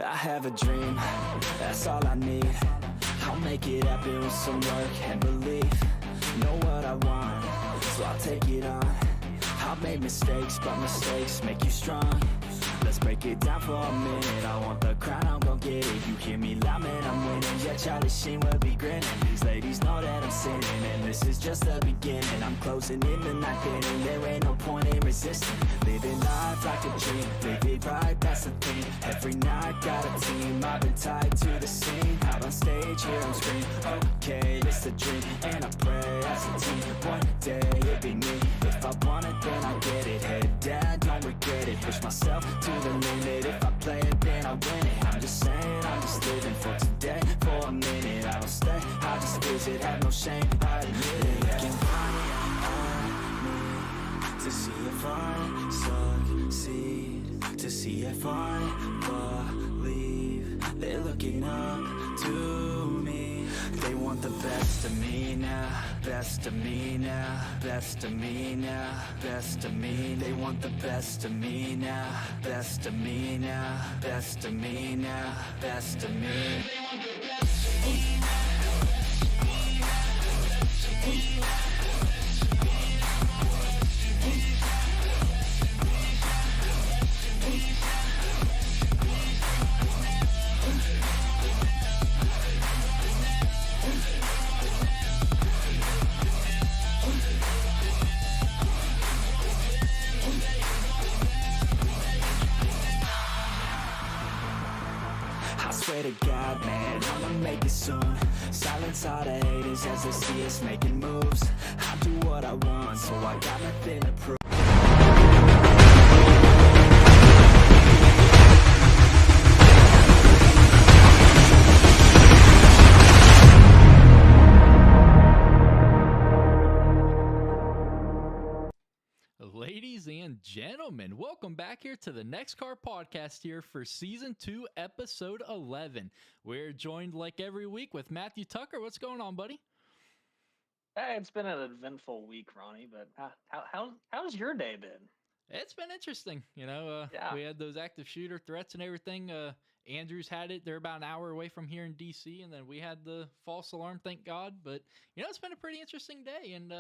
I have a dream, that's all I need. I'll make it happen with some work and belief. Know what I want, so I'll take it on. I've made mistakes, but mistakes make you strong. Let's break it down for a minute. I want the crown, I'm gon' get it. You hear me loud, man, I'm winning. Yeah, Charlie Sheen will be grinning. These ladies know that I'm sinning, and this is just the beginning. I'm closing in the night inning. There ain't no point in resisting. Living life like a dream, live it right, that's the thing. Every night got a team, I've been tied to the scene. Out on stage, here I'm scream. Okay, it's a dream, and I pray as a team. One day it'll be me. If I want it, then I get it. Head down, don't regret it. Push myself to the limit. If I play it, then I win it. I'm just saying, I'm just living for today. For a minute, I don't stay, I just visit. Have no shame, I admit it. Looking on me to see if I succeed, to see if I believe. They're looking up to me. They want the best of me now, best of me now, best of me now, best of me. They want the best of me now, best of me now, best of me now, best of me. They want the best of me. Swear to God, man, I'ma make it soon. Silence all the haters as they see us making moves. I do what I want, so I got nothing to prove. Ladies and gentlemen, welcome back here to the NEXXTCAR podcast here for Season 2, Episode 11. We're joined like every week with Matthew Tucker. What's going on, buddy? Hey, it's been an eventful week, Ronnie, but how's your day been? It's been interesting. Yeah. We had those active shooter threats and everything. Andrews had it. They're about an hour away from here in D.C., and then we had the false alarm, thank God. But, it's been a pretty interesting day. And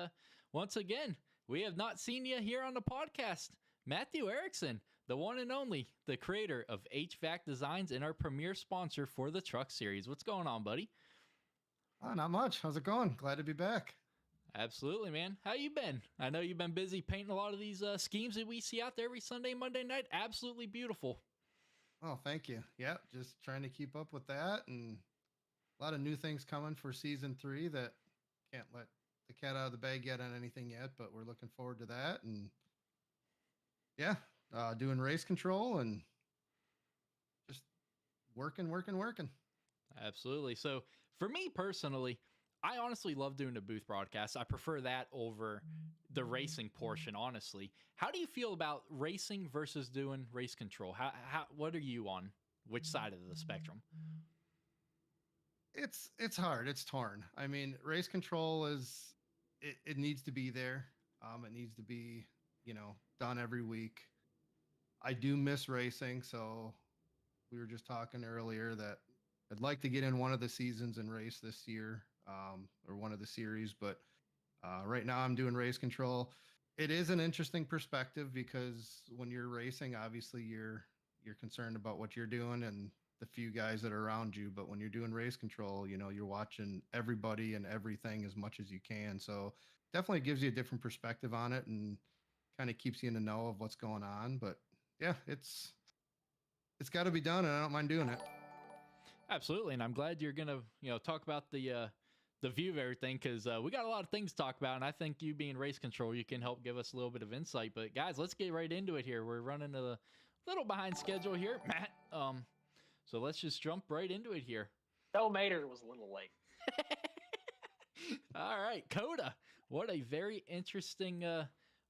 once again, we have not seen you here on the podcast. Matthew Erickson, the one and only, the creator of HVAC Designs and our premier sponsor for the Truck Series. What's going on, buddy? Not much. How's it going? Glad to be back. Absolutely, man. How you been? I know you've been busy painting a lot of these schemes that we see out there every Sunday, Monday night. Absolutely beautiful. Oh, thank you. Yeah, just trying to keep up with that, and a lot of new things coming for Season 3 that can't let the cat out of the bag yet on anything yet, but we're looking forward to that. And yeah, doing race control and just working. Absolutely. So for me personally, I honestly love doing the booth broadcast. I prefer that over the racing portion, honestly. How do you feel about racing versus doing race control? What are you on? Which side of the spectrum? It's hard. It's torn. I mean, race control is it needs to be there. It needs to be, done every week. I do miss racing, so we were just talking earlier that I'd like to get in one of the seasons and race this year, or one of the series, but right now I'm doing race control. It is an interesting perspective because when you're racing, obviously you're concerned about what you're doing and the few guys that are around you, but when you're doing race control, you're watching everybody and everything as much as you can. So definitely gives you a different perspective on it and kind of keeps you in the know of what's going on. But yeah, it's got to be done, and I don't mind doing it. Absolutely, and I'm glad you're gonna talk about the view of everything, because we got a lot of things to talk about, and I think you being race control, you can help give us a little bit of insight. But guys, let's get right into it here. We're running a little behind schedule here, Matt. So let's just jump right into it here. Joe Mater was a little late. All right, Coda. What a very interesting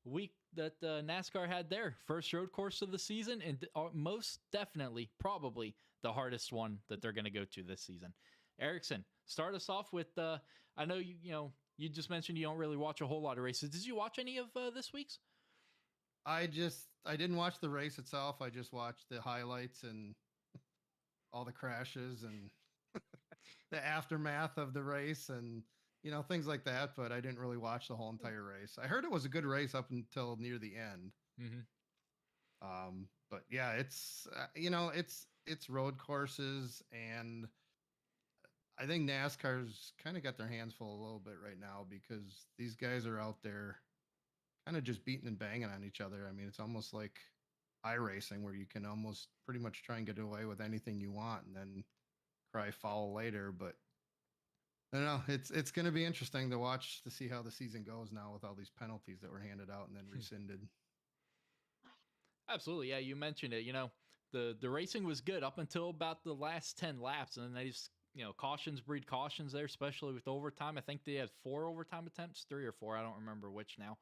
week that NASCAR had there. First road course of the season, and most definitely, probably the hardest one that they're going to go to this season. Erickson, start us off with, I know you just mentioned you don't really watch a whole lot of races. Did you watch any of this week's? I didn't watch the race itself. I just watched the highlights, and all the crashes and the aftermath of the race and things like that. But I didn't really watch the whole entire race. I heard it was a good race up until near the end. Hmm. But yeah, it's road courses, and I think NASCAR's kind of got their hands full a little bit right now because these guys are out there kind of just beating and banging on each other. I mean, it's almost like iRacing where you can almost pretty much try and get away with anything you want and then cry foul later. But I don't know. It's going to be interesting to watch to see how the season goes now with all these penalties that were handed out and then rescinded. Absolutely, yeah. You mentioned it. The racing was good up until about the last 10 laps, and then they just cautions breed cautions there, especially with overtime. I think they had 4 overtime attempts, 3 or 4. I don't remember which now.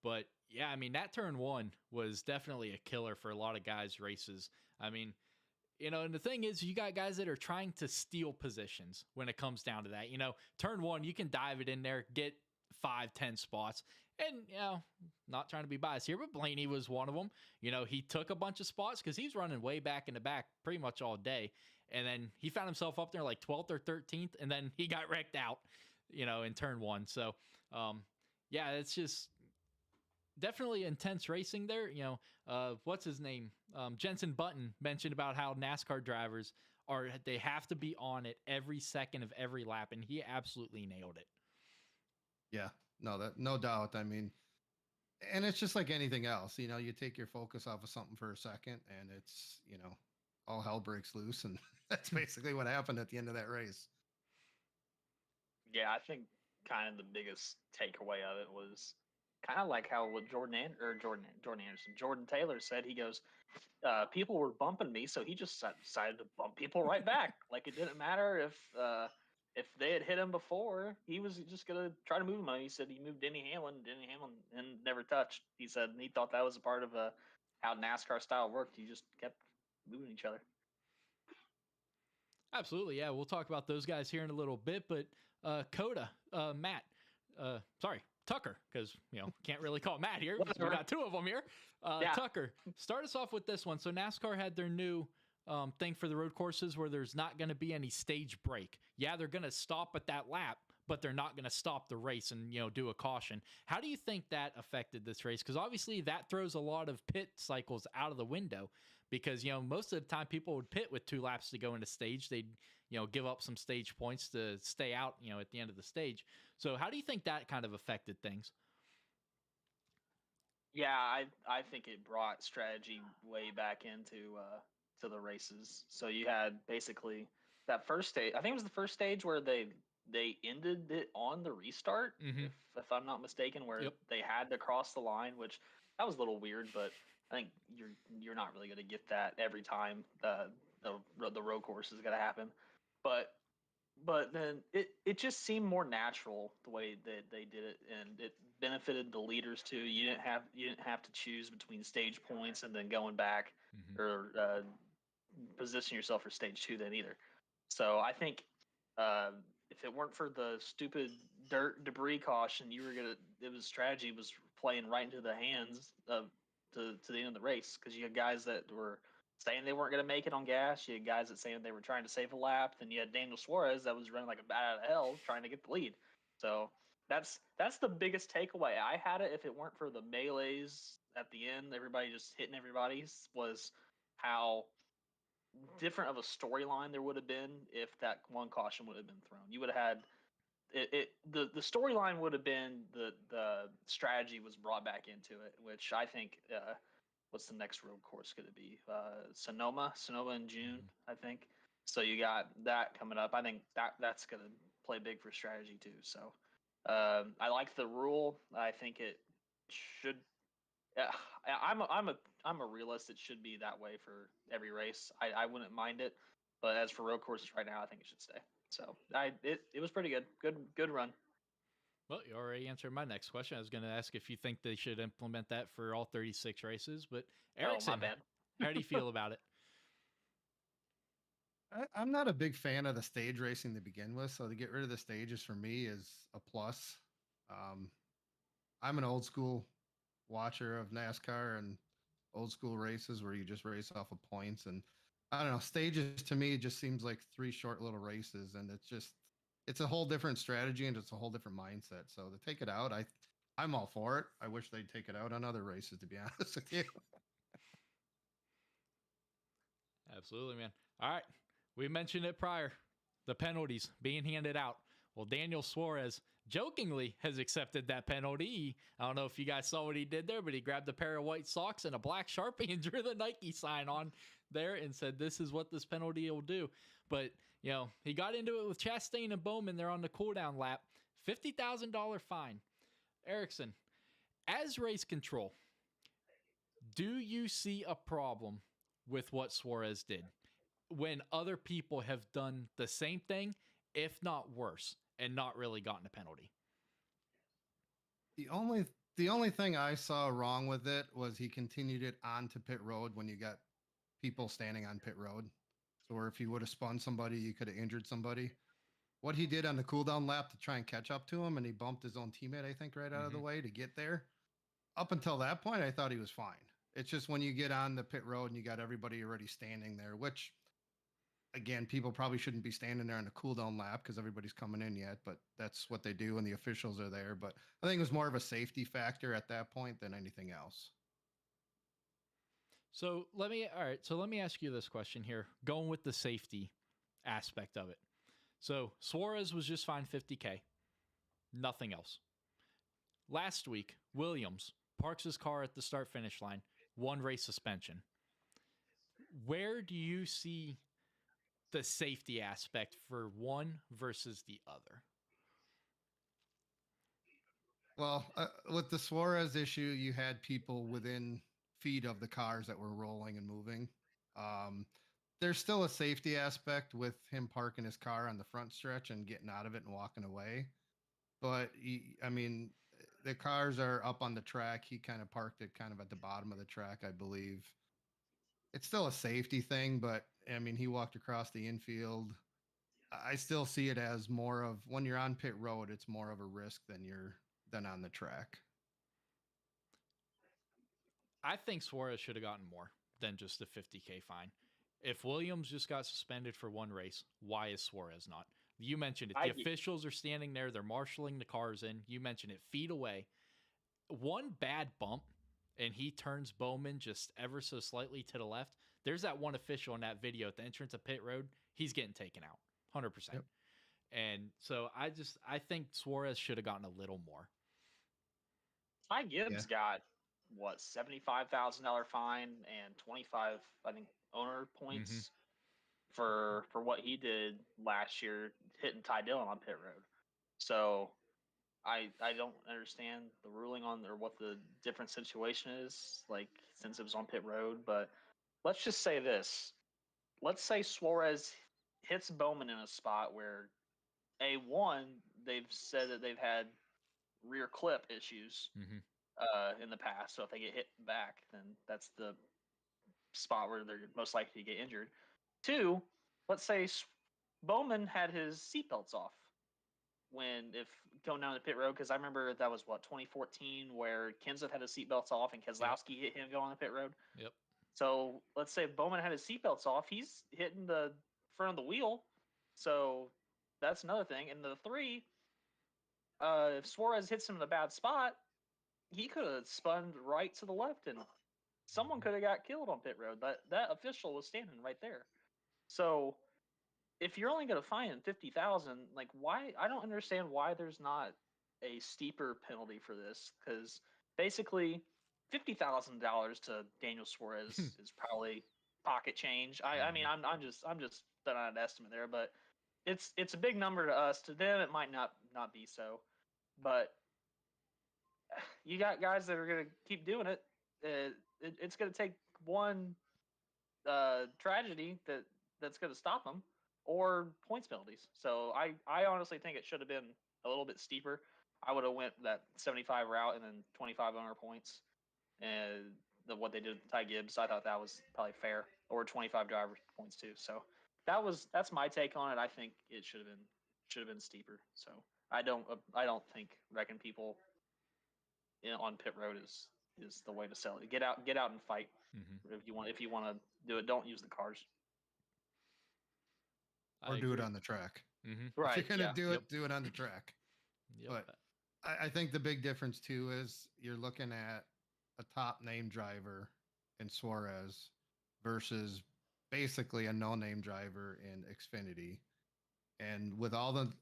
But yeah, I mean, that turn one was definitely a killer for a lot of guys' races. I mean, and the thing is, you got guys that are trying to steal positions when it comes down to that. Turn one, you can dive it in there, get 5, 10 spots. And, not trying to be biased here, but Blaney was one of them. He took a bunch of spots because he's running way back in the back pretty much all day. And then he found himself up there like 12th or 13th, and then he got wrecked out, in turn one. So, yeah, it's just definitely intense racing there. What's his name? Jensen Button mentioned about how NASCAR drivers they have to be on it every second of every lap, and he absolutely nailed it. Yeah, no doubt. I mean, and it's just like anything else. You take your focus off of something for a second, and it's all hell breaks loose, and that's basically what happened at the end of that race. Yeah, I think kind of the biggest takeaway of it was kind of like how what Jordan Taylor said. He goes, people were bumping me, so he just decided to bump people right back. Like it didn't matter if they had hit him before, he was just gonna try to move him. He said he moved Denny Hamlin, and never touched. He said he thought that was a part of how NASCAR style worked. You just kept moving each other. Absolutely, yeah. We'll talk about those guys here in a little bit, but Coda, Matt, sorry, Tucker, because can't really call Matt here. We got 2 of them here. Yeah. Tucker, start us off with this one. So NASCAR had their new thing for the road courses where there's not going to be any stage break. Yeah, they're going to stop at that lap, but they're not going to stop the race and do a caution. How do you think that affected this race? Because obviously that throws a lot of pit cycles out of the window. Because most of the time people would pit with 2 laps to go into stage. They'd give up some stage points to stay out at the end of the stage. So how do you think that kind of affected things? Yeah, I think it brought strategy way back into to the races. So you had basically that first stage. I think it was the first stage where they ended it on the restart, Mm-hmm. if I'm not mistaken, where Yep. they had to cross the line, which that was a little weird, but I think you're not really going to get that every time the road course is going to happen. But then it just seemed more natural the way that they did it, and it benefited the leaders too. You didn't have to choose between stage points and then going back Mm-hmm. or position yourself for stage 2 then either. So I think if it weren't for the stupid dirt debris caution, strategy was playing right into the hands of to the end of the race because you had guys that were saying they weren't going to make it on gas. You had guys that saying they were trying to save a lap. Then you had Daniel Suarez that was running like a bat out of hell trying to get the lead. So that's the biggest takeaway I had it. If it weren't for the melees at the end, everybody just hitting everybody, was how different of a storyline there would have been if that one caution would have been thrown. You would have had the storyline would have been the strategy was brought back into it, which I think what's the next road course going to be? Sonoma in June, I think. So you got that coming up. I think that's going to play big for strategy too. So I like the rule. I think it should. Yeah, I'm a realist. It should be that way for every race. I wouldn't mind it, but as for road courses right now, I think it should stay. So it was pretty good. Good run. Well, you already answered my next question. I was going to ask if you think they should implement that for all 36 races, but Erickson, my bad. how do you feel about it? I'm not a big fan of the stage racing to begin with, so to get rid of the stages for me is a plus. I'm an old school watcher of NASCAR and old school races where you just race off of points, and I don't know. Stages to me just seems like three short little races, and it's a whole different strategy and it's a whole different mindset. So to take it out, I'm all for it. I wish they'd take it out on other races, to be honest with you. Absolutely, man. All right. We mentioned it prior. The penalties being handed out. Well, Daniel Suarez jokingly has accepted that penalty. I don't know if you guys saw what he did there, but he grabbed a pair of white socks and a black Sharpie and drew the Nike sign on there and said, "This is what this penalty will do." But, he got into it with Chastain and Bowman there on the cooldown lap. $50,000 fine. Erickson, as race control, do you see a problem with what Suarez did when other people have done the same thing, if not worse, and not really gotten a penalty? The only thing I saw wrong with it was he continued it onto pit road when you got people standing on pit road. Or if he would have spun somebody, you could have injured somebody. What he did on the cooldown lap to try and catch up to him, and he bumped his own teammate, I think, right out of the way to get there. Up until that point, I thought he was fine. It's just when you get on the pit road and you got everybody already standing there, which, again, people probably shouldn't be standing there on the cooldown lap because everybody's coming in yet, but that's what they do and the officials are there. But I think it was more of a safety factor at that point than anything else. So let me ask you this question here, going with the safety aspect of it. So Suarez was just fined $50K, nothing else. Last week, Williams parks his car at the start finish line, 1 race suspension. Where do you see the safety aspect for one versus the other? Well, with the Suarez issue, you had people within feet of the cars that were rolling and moving. There's still a safety aspect with him parking his car on the front stretch and getting out of it and walking away. But I mean, the cars are up on the track. He kind of parked it kind of at the bottom of the track, I believe. It's still a safety thing, but I mean, he walked across the infield. I still see it as more of when you're on pit road, it's more of a risk than on the track. I think Suarez should have gotten more than just a $50K fine. If Williams just got suspended for 1 race, why is Suarez not? You mentioned it. The officials are standing there. They're marshaling the cars in. You mentioned it, feet away. One bad bump, and he turns Bowman just ever so slightly to the left. There's that one official in that video at the entrance of pit road. He's getting taken out, 100%. Yep. And so I think Suarez should have gotten a little more. Ty Gibbs got what, $75,000 fine and 25, I think, owner points for what he did last year, hitting Ty Dillon on pit road. So I don't understand the ruling on or what the different situation is, like, since it was on pit road. But let's just say this: let's say Suarez hits Bowman in a spot where they've said that they've had rear clip issues in the past. So if they get hit back, then that's the spot where they're most likely to get injured. 2, let's say Bowman had his seatbelts off if going down the pit road, because I remember that was 2014 where Kenseth had his seatbelts off and Keselowski hit him going on the pit road. Yep. So let's say Bowman had his seatbelts off, he's hitting the front of the wheel. So that's another thing. And the 3, if Suarez hits him in a bad spot, he could have spun right to the left and someone could have got killed on pit road. That official was standing right there. So if you're only going to fine him 50,000, like, why? I don't understand why there's not a steeper penalty for this, because basically $50,000 to Daniel Suarez is probably pocket change. I mean, I'm just throwing out an estimate there, but it's a big number to us. To them, it might not be so, but you got guys that are going to keep doing it. It's going to take one tragedy that's going to stop them, or points penalties. So I honestly think it should have been a little bit steeper. I would have went that 75 route and then 25 owner points, and what they did with Ty Gibbs, I thought that was probably fair, or 25 driver points too. So that's my take on it. I think it should have been steeper. So I don't think wrecking people on pit road is the way to sell it. Get out and fight. If you want to do it, don't use the cars. or do it on the track. Mm-hmm. If Right. you're gonna Yeah. do Yep. it, do it on the track. Yep. But I think the big difference too is you're looking at a top name driver in Suarez versus basically a no name driver in Xfinity. And with all the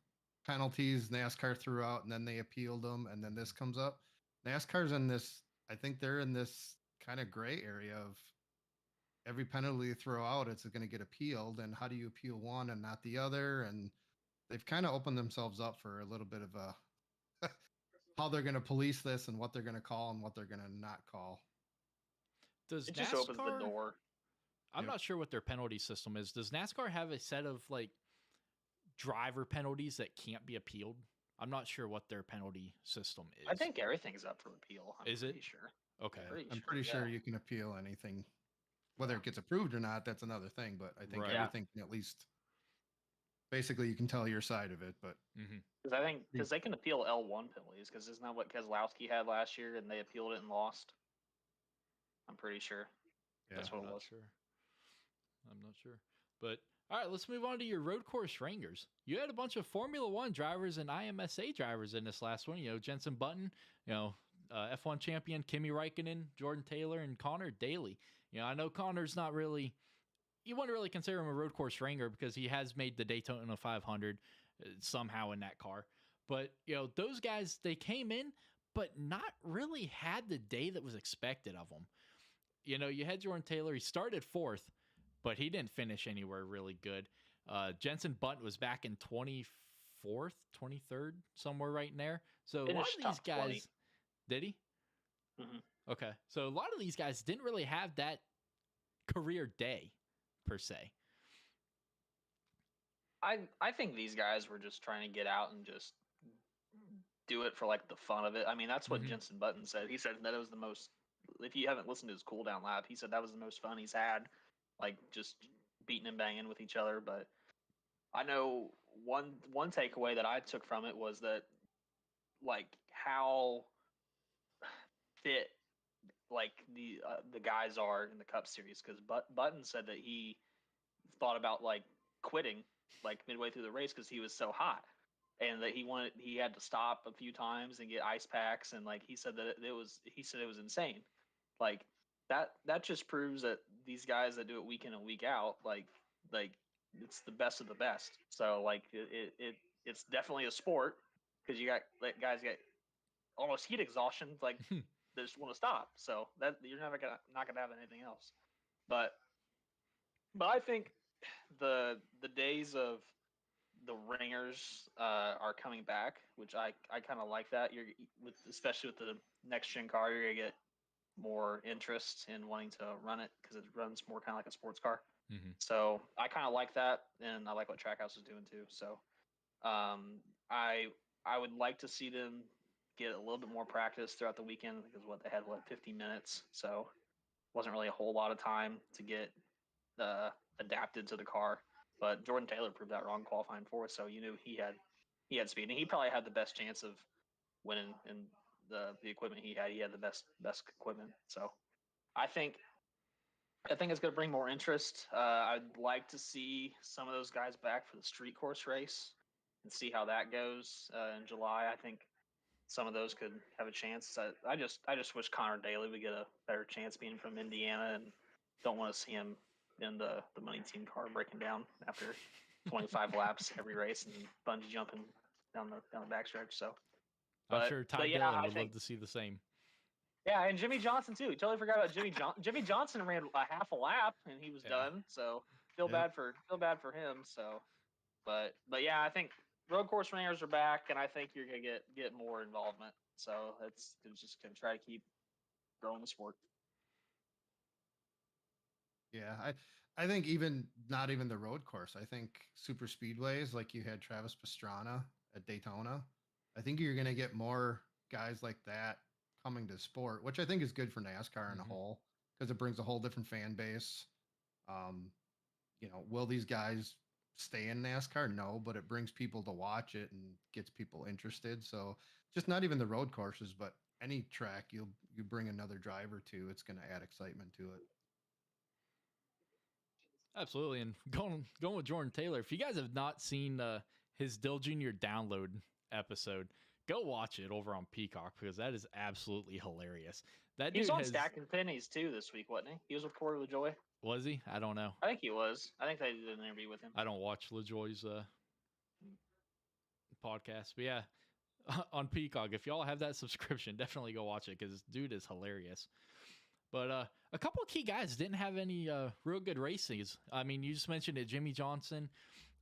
penalties NASCAR threw out and then they appealed them and then this comes up, NASCAR's in this, I think they're in this kind of gray area of every penalty they throw out, it's going to get appealed. And how do you appeal one and not the other? And they've kind of opened themselves up for a little bit of a how they're going to police this and what they're going to call and what they're going to not call. Does It just opens the NASCAR? door. I'm Yep. not sure what their penalty system is. Does NASCAR have a set of like driver penalties that can't be appealed? I'm not sure what their penalty system is. I think everything's up for appeal. I'm Is it? pretty sure. Okay. Pretty I'm sure, pretty sure yeah. you can appeal anything. Whether Yeah. it gets approved or not, that's another thing. But I think Right. everything can at least basically you can tell your side of it. But Mm-hmm. Because I think because they can appeal L1 penalties because isn't that what Keselowski had last year and they appealed it and lost? I'm pretty sure. yeah, That's what I'm it not was. sure. I'm not sure. But all right, let's move on to your road course rangers. You had a bunch of Formula One drivers and IMSA drivers in this last one. You know, Jensen Button, F1 champion Kimi Räikkönen, Jordan Taylor, and Connor Daly. You know, I know Connor's not really. You wouldn't really consider him a road course ranger because he has made the Daytona 500 somehow in that car. But you know, those guys they came in, but not really had the day that was expected of them. You know, you had Jordan Taylor. He started fourth, but he didn't finish anywhere really good. Jensen Button was back in 24th, 23rd, somewhere right in there. So a lot Finished of these top 20. guys, did he? Mhm. Okay. So a lot of these guys didn't really have that career day per se. I think these guys were just trying to get out and just do it for like the fun of it. I mean, that's what Mhm. Jensen Button said. He said that it was the most. If you haven't listened to his cool down lap, he said that was the most fun he's had, like just beating and banging with each other. But I know one takeaway that I took from it was that like how fit like the guys are in the Cup Series because Button said that he thought about like quitting like midway through the race because he was so hot and that he had to stop a few times and get ice packs and like he said that it was insane like that just proves that these guys that do it week in and week out like it's the best of the best. So like it's definitely a sport because you got like guys get almost heat exhaustion like they just want to stop. So that you're never gonna not gonna have anything else. But I think the days of the ringers are coming back, which I kind of like that. You're with especially with the next gen car, you're gonna get more interest in wanting to run it because it runs more kind of like a sports car. Mm-hmm. So I kind of like that, and I like what Trackhouse is doing too. So I would like to see them get a little bit more practice throughout the weekend because what they had 15 minutes, so wasn't really a whole lot of time to get adapted to the car. But Jordan Taylor proved that wrong qualifying fourth, so you knew he had speed, and he probably had the best chance of winning in the equipment he had. He had the best equipment, so I think it's going to bring more interest. I'd like to see some of those guys back for the street course race and see how that goes in July. I think some of those could have a chance. I just wish Connor Daly would get a better chance being from Indiana, and don't want to see him in the money team car breaking down after 25 laps every race and bungee jumping down the backstretch. So, I'm sure Ty yeah, Dillon I would think love to see the same. yeah, and Jimmy Johnson too. Totally forgot about Jimmy Johnson. Jimmy Johnson ran a half a lap and he was Yeah. done. So feel Yep. bad for him. So, but yeah, I think road course ringers are back, and I think you're gonna get more involvement. So it's just gonna try to keep growing the sport. Yeah, I think even not even the road course. I think super speedways like you had Travis Pastrana at Daytona. I think you're going to get more guys like that coming to sport, which I think is good for NASCAR in a Mhm. whole because it brings a whole different fan base. Will these guys stay in NASCAR? No, but it brings people to watch it and gets people interested. So just not even the road courses, but any track you bring another driver to, it's going to add excitement to it. Absolutely. And going with Jordan Taylor, if you guys have not seen his Dill Jr. download episode, go watch it over on Peacock because that is absolutely hilarious. That He was dude on has Stacking Pennies too this week, wasn't he? He was with Corey LaJoy. was he? I don't know. I think he was. I think they did an interview with him. I don't watch LaJoy's podcast, but yeah, on Peacock. If y'all have that subscription, definitely go watch it because this dude is hilarious. But a couple of key guys didn't have any real good races. I mean, you just mentioned it, Jimmy Johnson.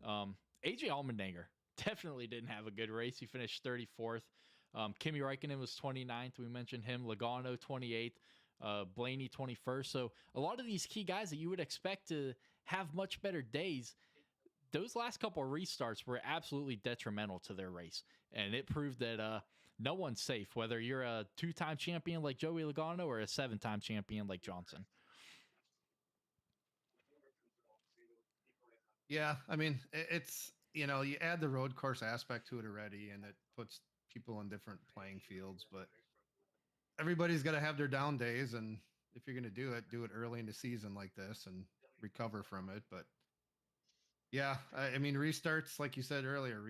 AJ Allmendinger definitely didn't have a good race. He finished 34th. Kimi Räikkönen was 29th. We mentioned him. Logano 28th. Blaney 21st. So a lot of these key guys that you would expect to have much better days, those last couple of restarts were absolutely detrimental to their race. And it proved that no one's safe, whether you're a 2-time champion like Joey Logano or a 7-time champion like Johnson. Yeah, I mean, it's, you know, you add the road course aspect to it already, and it puts people in different playing fields, but everybody's got to have their down days, and if you're going to do it early in the season like this and recover from it. But yeah, I mean, restarts, like you said earlier,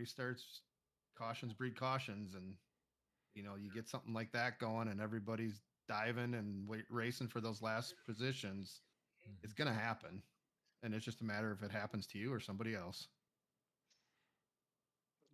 cautions breed cautions, and you know, you get something like that going and everybody's diving and racing for those last positions, it's going to happen. And it's just a matter if it happens to you or somebody else.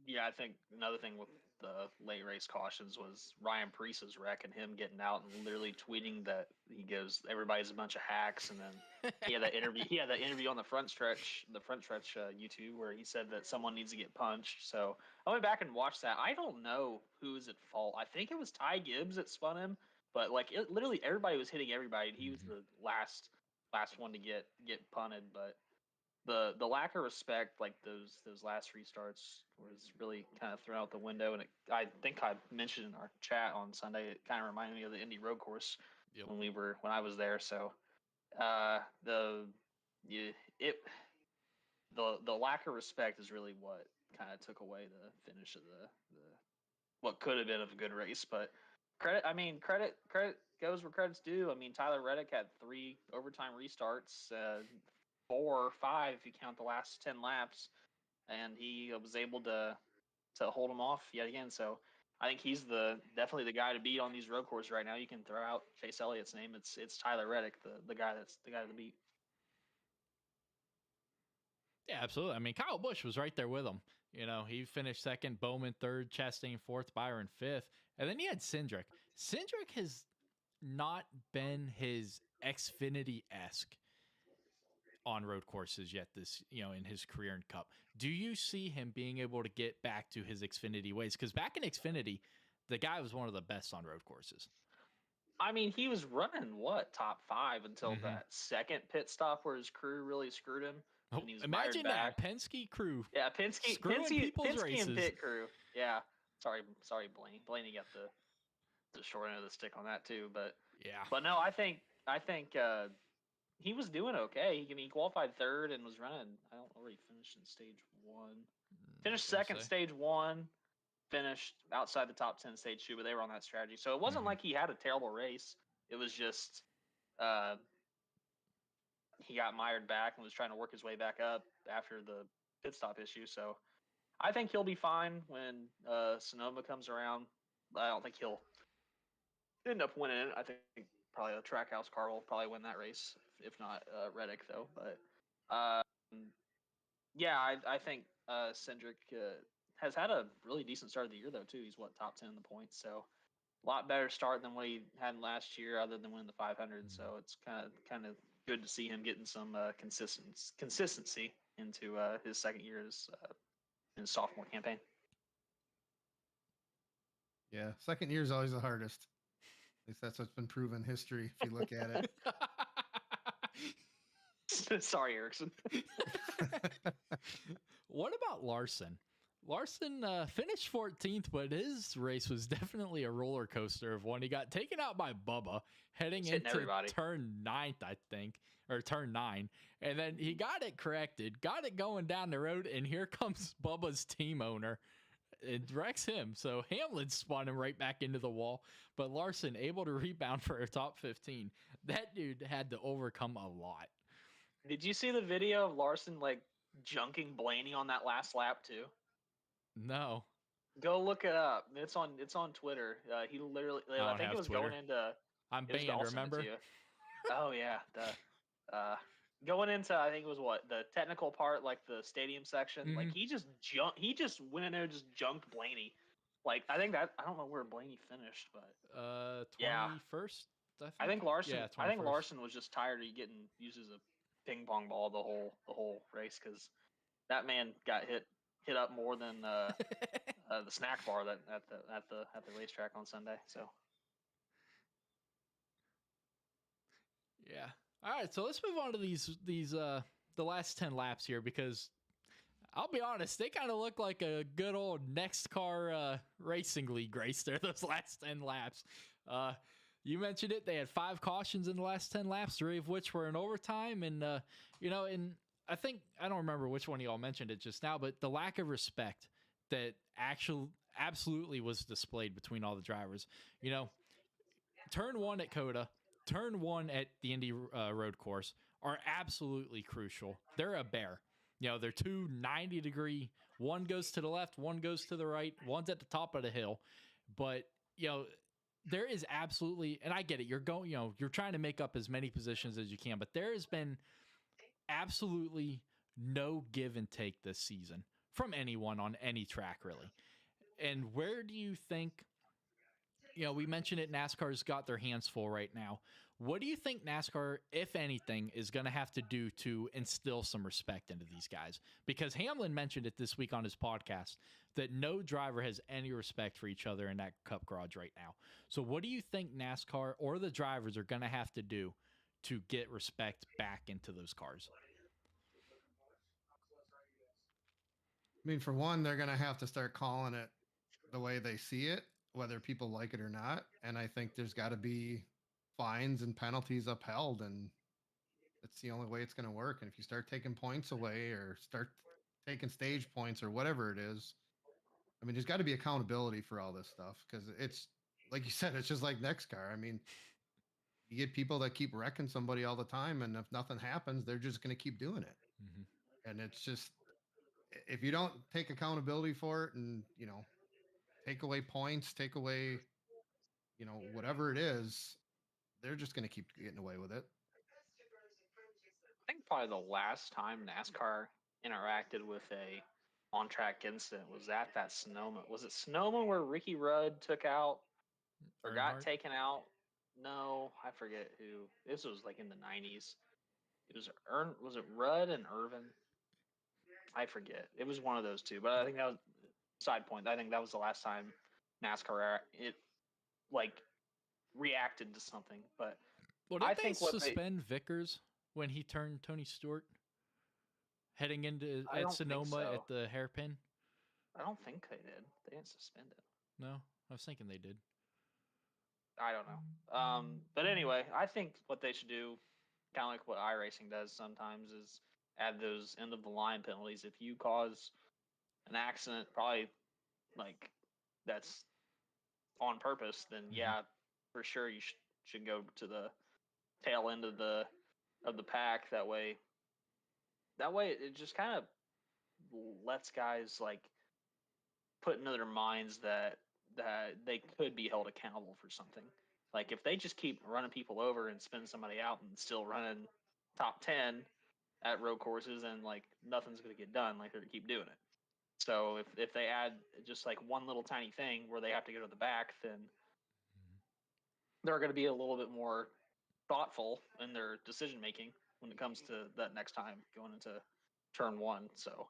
Yeah, I think another thing with the late race cautions was Ryan Preece's wreck and him getting out and literally tweeting that he goes, everybody's a bunch of hacks. And then he had that interview. He had that interview on the front stretch YouTube where he said that someone needs to get punched. So I went back and watched that. I don't know who is at fault. I think it was Ty Gibbs that spun him, but like literally everybody was hitting everybody. He was the last one to get punted, but the lack of respect, like those last restarts, was really kind of thrown out the window. And I think I mentioned in our chat on Sunday, it kind of reminded me of the Indy road course when I was there. So the lack of respect is really what kind of took away the finish of the what could have been of a good race. But credit goes where credit's due. I mean, Tyler Reddick had 3 overtime restarts, 4 or 5 if you count the last 10 laps, and he was able to hold him off yet again. So I think he's definitely the guy to beat on these road courses right now. You can throw out Chase Elliott's name. It's Tyler Reddick, the guy to beat. Yeah, absolutely. I mean, Kyle Busch was right there with him. You know, he finished second, Bowman third, Chastain fourth, Byron fifth. And then he had Cindric. Cindric has not been his Xfinity-esque on road courses yet in his career in Cup. Do you see him being able to get back to his Xfinity ways? Because back in Xfinity, the guy was one of the best on road courses. I mean, he was running top 5 until that second pit stop where his crew really screwed him. Oh, imagine that Penske crew. Yeah, Penske and pit crew. Yeah, sorry, Blaney. Blaney got the short end of the stick on that too. But no, I think he was doing okay. He qualified third and was running. I don't know where he finished in stage 1. Finished second stage 1. Finished outside the top 10 stage 2, but they were on that strategy. So it wasn't like he had a terrible race. It was just he got mired back and was trying to work his way back up after the pit stop issue. So I think he'll be fine when Sonoma comes around. I don't think he'll end up winning it. I think probably the Trackhouse car will probably win that race, if not Reddick, though. But I think Cindric has had a really decent start of the year, though, too. He's top 10 in the points, so a lot better start than what he had last year, other than winning the 500. So it's kind of good to see him getting some consistency into his second year in his sophomore campaign. Yeah, second year is always the hardest. At least that's what's been proven in history if you look at it. Sorry, Erickson. What about Larson? Larson finished 14th, but his race was definitely a roller coaster of one. He got taken out by Bubba heading into turn 9th, I think, or turn 9. And then he got it corrected, got it going down the road, and here comes Bubba's team owner. It wrecks him. So Hamlin spun him right back into the wall, but Larson able to rebound for a top 15. That dude had to overcome a lot. Did you see the video of Larson like junking Blaney on that last lap too? No, Go look it up. It's on Twitter. He literally, I I don't think it have was Twitter. going into. I'm It was. banned. I'll send it to Remember? you. Oh yeah, going into, I think it was what, the technical part, like the stadium section. Like Mhm. he just went in there and just junked Blaney. Like I don't know where Blaney finished, but yeah, 21st. I I think. think Larson. Yeah, I think 21st. Larson was just tired of getting used as a ping pong ball the whole race, because that man got hit up more than the snack bar that at the racetrack on Sunday. So Yeah. All right, so let's move on to these the last 10 laps here, because I'll be honest, they kind of look like a good old NEXXTCAR racing league race there those last 10 laps. Uh you mentioned it, they had 5 cautions in the last 10 laps, 3 of which were in overtime, and and I think I don't remember which one of y'all mentioned it just now, but the lack of respect that actually absolutely was displayed between all the drivers. You know, turn 1 at Coda, turn 1 at the Indy road course are absolutely crucial. They're a bear. They're two 90-degree. One goes to the left, one goes to the right, one's at the top of the hill. But, there is absolutely, and I get it, you're going, you're trying to make up as many positions as you can, but there has been absolutely no give and take this season from anyone on any track, really. And where do you think, we mentioned it, NASCAR's got their hands full right now. What do you think NASCAR, if anything, is going to have to do to instill some respect into these guys? Because Hamlin mentioned it this week on his podcast that no driver has any respect for each other in that Cup garage right now. So what do you think NASCAR or the drivers are going to have to do to get respect back into those cars? I mean, for one, they're going to have to start calling it the way they see it, whether people like it or not. And I think there's got to be fines and penalties upheld, and it's the only way it's going to work. And if you start taking points away or start taking stage points or whatever it is, I mean, there's got to be accountability for all this stuff, because it's like you said, it's just like NEXXTCAR. I mean, you get people that keep wrecking somebody all the time, and if nothing happens, they're just going to keep doing it. Mm-hmm. And it's just, if you don't take accountability for it and, take away points, take away, whatever it is, they're just going to keep getting away with it. I think probably the last time NASCAR interacted with a on-track incident was at that Sonoma. Was it Sonoma where Ricky Rudd took out or got Earnhardt? taken out? No, I forget who. This was like in the 90s. It was Was it Rudd and Irvin? I forget. It was one of those two. But I think that was side point. I think that was the last time NASCAR it like reacted to something. But Well, I didn't they think what they suspend Vickers when he turned Tony Stewart heading into I at don't think Sonoma so. at the hairpin? I don't think they did. They didn't suspend it. No, I was thinking they did. I don't know. But anyway, I think what they should do, kind of like what iRacing does sometimes, is add those end of the line penalties. If you cause an accident, probably like that's on purpose, then yeah, for sure you should go to the tail end of the pack. That way it just kind of lets guys like put into their minds that they could be held accountable for something. Like if they just keep running people over and spin somebody out and still running top 10 at road courses, and like nothing's going to get done, like they're going to keep doing it. So if they add just like one little tiny thing where they have to go to the back, then they're going to be a little bit more thoughtful in their decision making when it comes to that next time going into turn 1. So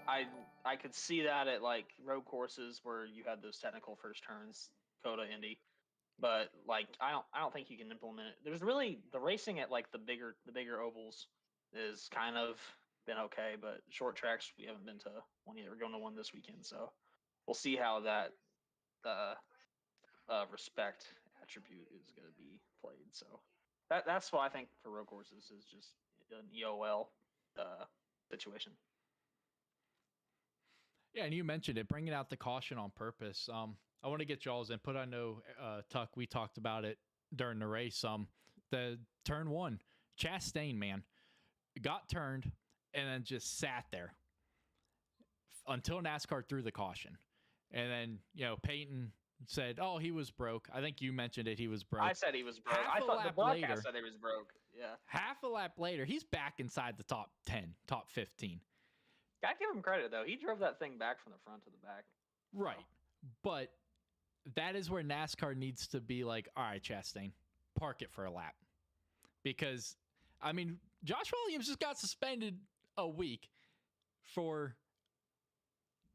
I could see that at like road courses where you had those technical first turns, Coda, Indy, but like I don't think you can implement it. There's really the racing at like the bigger ovals is kind of been okay, but short tracks we haven't been to one yet. We're going to one this weekend, so we'll see how that respect attribute is going to be played. So that's what I think for road courses is just an EOL situation. Yeah, and you mentioned it, bringing out the caution on purpose. I want to get y'all's input. I know, Tuck, we talked about it during the race. The turn 1, Chastain, man. got turned, and then just sat there until NASCAR threw the caution. And then, Peyton said, "Oh, he was broke." I think you mentioned it. He was I broke. said he was broke. Half I a thought the lap broadcast later, said he was broke. Yeah. half a lap later, he's back inside the top 10, top 15. Gotta give him credit though. He drove that thing back from the front to the back. Right. But that is where NASCAR needs to be like, all right, Chastain, park it for a lap. Because, I mean, Josh Williams just got suspended a week for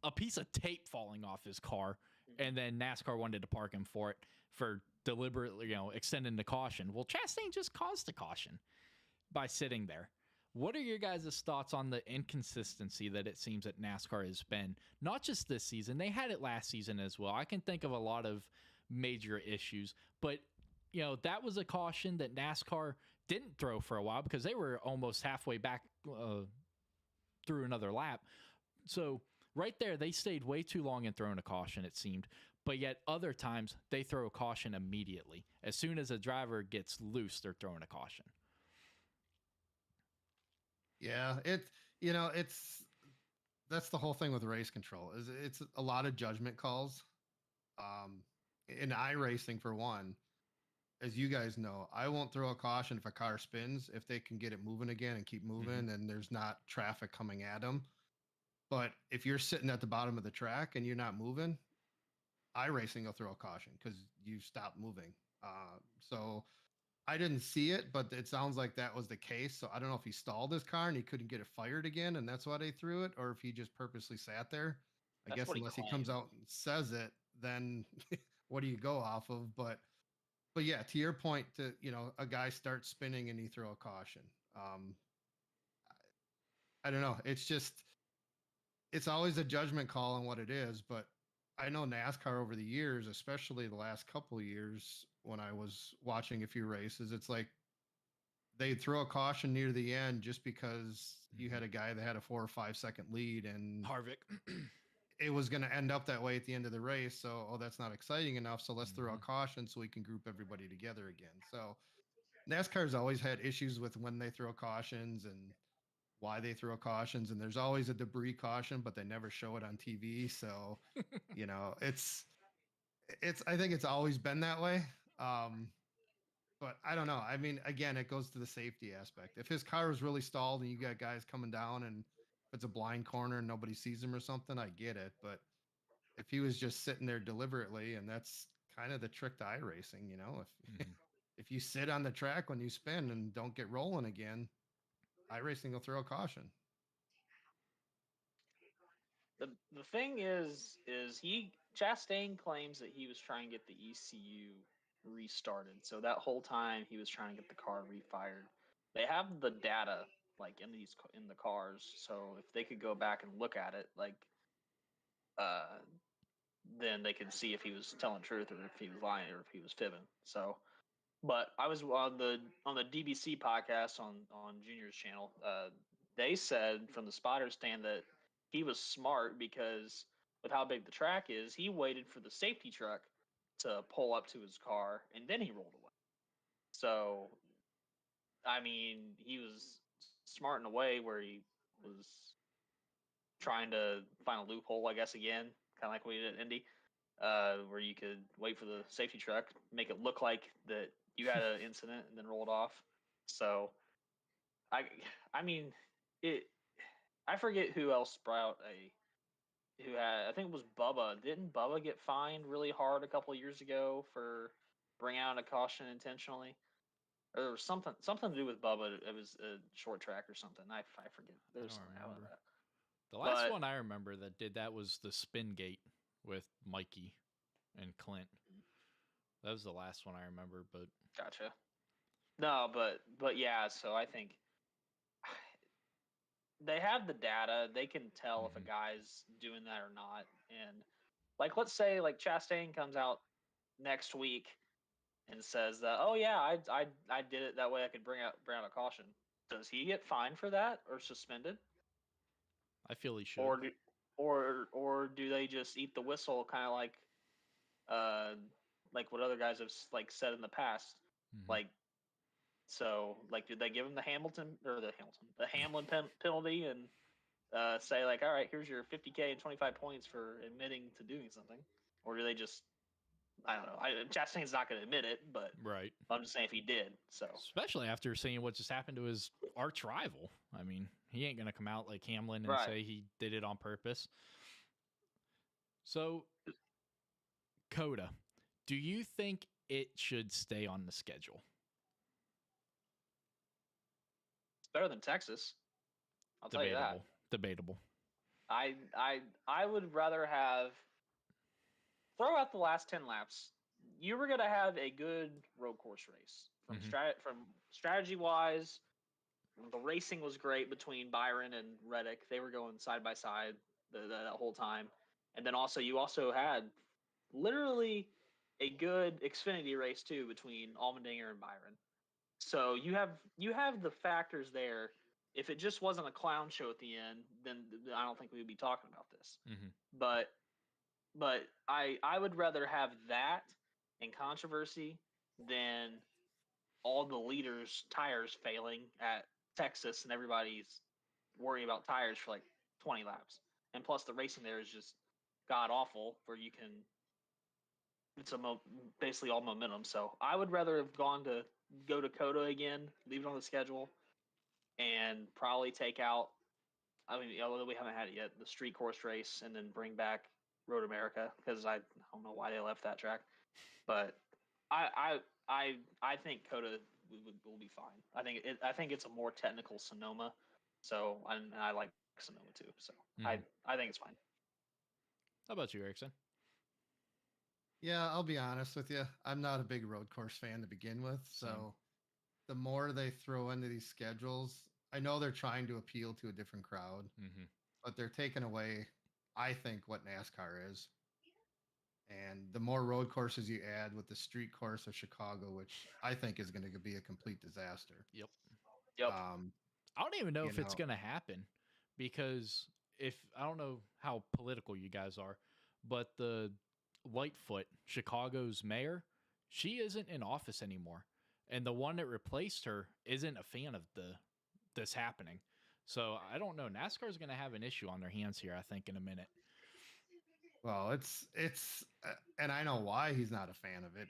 a piece of tape falling off his car, and then NASCAR wanted to park him for it for deliberately, extending the caution. Well, Chastain just caused the caution by sitting there. What are your guys' thoughts on the inconsistency that it seems that NASCAR has been? Not just this season. They had it last season as well. I can think of a lot of major issues, but that was a caution that NASCAR didn't throw for a while because they were almost halfway back through another lap. So right there, they stayed way too long in throwing a caution, it seemed. But yet other times, they throw a caution immediately. As soon as a driver gets loose, they're throwing a caution. Yeah, that's the whole thing with race control. Is it's a lot of judgment calls. In iRacing for one, as you guys know, I won't throw a caution if a car spins if they can get it moving again and keep moving and there's not traffic coming at them. But if you're sitting at the bottom of the track and you're not moving, iRacing will throw a caution because you stopped moving. So I didn't see it, but it sounds like that was the case. So I don't know if he stalled his car and he couldn't get it fired again, and that's why they threw it, or if he just purposely sat there. I That's guess what he unless he comes claimed. out and says it, then what do you go off of? But yeah, to your point, a guy starts spinning and he throw a caution. I don't know. It's always a judgment call on what it is, but I know NASCAR over the years, especially the last couple of years when I was watching a few races, it's like they'd throw a caution near the end just because you had a guy that had a 4 or 5 second lead and Harvick. it was going to end up that way at the end of the race. So, that's not exciting enough. So let's throw a caution so we can group everybody together again. So NASCAR's always had issues with when they throw cautions and why they throw cautions, and there's always a debris caution, but they never show it on TV. So, it's I think it's always been that way. But I don't know. I mean, again, it goes to the safety aspect. If his car was really stalled and you got guys coming down and if it's a blind corner and nobody sees him or something, I get it. But if he was just sitting there deliberately, and that's kind of the trick to iRacing, if if you sit on the track when you spin and don't get rolling again, iRacing will throw a caution. The thing is he Chastain claims that he was trying to get the ECU restarted. So that whole time he was trying to get the car refired. They have the data like in the cars, so if they could go back and look at it, like uh, then they could see if he was telling truth or if he was lying or if he was fibbing. So, but I was on the DBC podcast on Junior's channel. They said from the spotter stand that he was smart because with how big the track is, he waited for the safety truck to pull up to his car and then he rolled away. So, I mean, he was smart in a way where he was trying to find a loophole, I guess, again, kind of like we did at Indy, where you could wait for the safety truck, make it look like that you had an incident, and then roll it off. So, I, I mean, it. I forget who else brought out who had. I think it was Bubba. Didn't Bubba get fined really hard a couple of years ago for bringing out a caution intentionally? Or there was something to do with Bubba. It was a short track or something. I forget. I There's don't something about remember. that. The last But one I remember that did that was the Spin Gate with Mikey and Clint. That was the last one I remember, but gotcha. No, but yeah. So I think they have the data. They can tell if a guy's doing that or not. And like, let's say like Chastain comes out next week and says that, oh yeah, I did it that way. I could bring out a caution. Does he get fined for that or suspended? I feel he should. Or do they just eat the whistle, kind of uh like what other guys have like said in the past, like So, like, did they give him the Hamlin penalty and say like, all right, here's your 50K and 25 points for admitting to doing something, or do they just, I don't know. Chastain's not going to admit it, but Right. I'm just saying if he did. So, Especially after seeing what just happened to his arch rival. I mean, he ain't going to come out like Hamlin and Right. say he did it on purpose. So, Coda, do you think it should stay on the schedule? it's better than Texas. I'll tell you that. Debatable. I would rather have throw out the last 10 laps. You were going to have a good road course race from from strategy wise. The racing was great between Byron and Reddick. They were going side by side that whole time. And then also you also had literally a good Xfinity race too between Allmendinger and Byron. So you have the factors there. If it just wasn't a clown show at the end, then I don't think we would be talking about this. But I would rather have that and controversy than all the leaders' tires failing at Texas and everybody's worrying about tires for like 20 laps. And plus the racing there is just god awful where you can it's basically all momentum. So I would rather have go to Coda again, leave it on the schedule, and probably take out. I mean, although we haven't had it yet, the street course race, and then bring back Road America because I don't know why they left that track, but I think Coda will be fine. I think it's a more technical Sonoma, so and I like Sonoma too. So I think it's fine. How about you, Erickson? Yeah, I'll be honest with you. I'm not a big road course fan to begin with. So the more they throw into these schedules, I know they're trying to appeal to a different crowd, but they're taking away, I think, what NASCAR is. And the more road courses you add with the street course of Chicago, which I think is going to be a complete disaster. Yep. I don't even know if it's going to happen because I don't know how political you guys are, but the Lightfoot, Chicago's mayor, she isn't in office anymore. And the one that replaced her isn't a fan of this happening. So I don't know. NASCAR is going to have an issue on their hands here, I think, in a minute. Well, it's and I know why he's not a fan of it.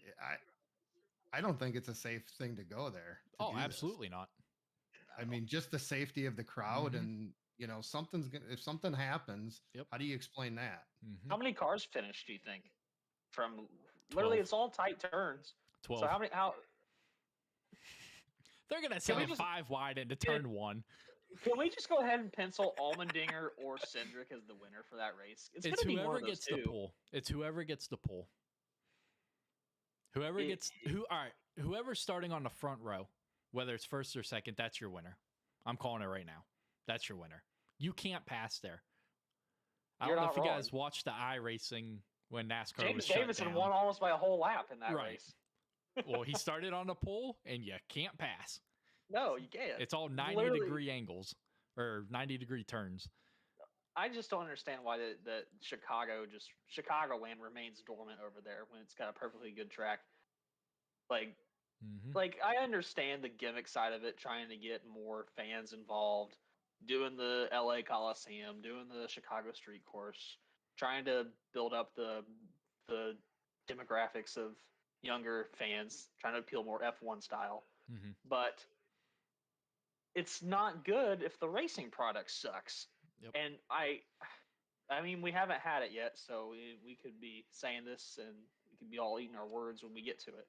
I don't think it's a safe thing to go there. Absolutely not. I mean, just the safety of the crowd and, if something happens, how do you explain that? How many cars finished, do you think? From literally, 12. it's all tight turns. 12. So how they're going to send 5 wide into turn 1. Can we just go ahead and pencil Allmendinger or Cindric as the winner for that race? It's going to be one of those two. It's whoever gets the pull. Whoever's starting on the front row, whether it's first or second, that's your winner. I'm calling it right now. That's your winner. You can't pass there. I don't know if you guys watched the iRacing when NASCAR was shut down. James Davison won almost by a whole lap in that race. Well, he started on the pole, and you can't pass. No, you can't. It's all 90-degree angles or 90-degree turns. I just don't understand why the Chicagoland remains dormant over there when it's got a perfectly good track. Like I understand the gimmick side of it, trying to get more fans involved, doing the LA Coliseum, doing the Chicago Street Course, trying to build up the demographics of younger fans, trying to appeal more F1 style. But it's not good if the racing product sucks. And I mean, we haven't had it yet, so we could be saying this and we could be all eating our words when we get to it.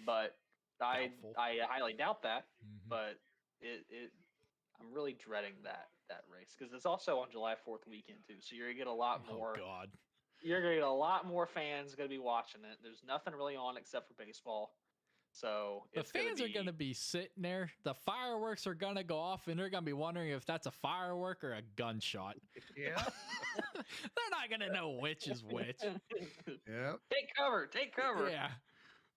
But I highly doubt that. But I'm really dreading that race because it's also on July 4th weekend too. So you're gonna get a lot more. Oh God. You're gonna get a lot more fans gonna be watching it. There's nothing really on except for baseball. So the fans are going to be sitting there. The fireworks are going to go off, and they're going to be wondering if that's a firework or a gunshot. Yeah. They're not going to know which is which. Yeah. Take cover. Yeah.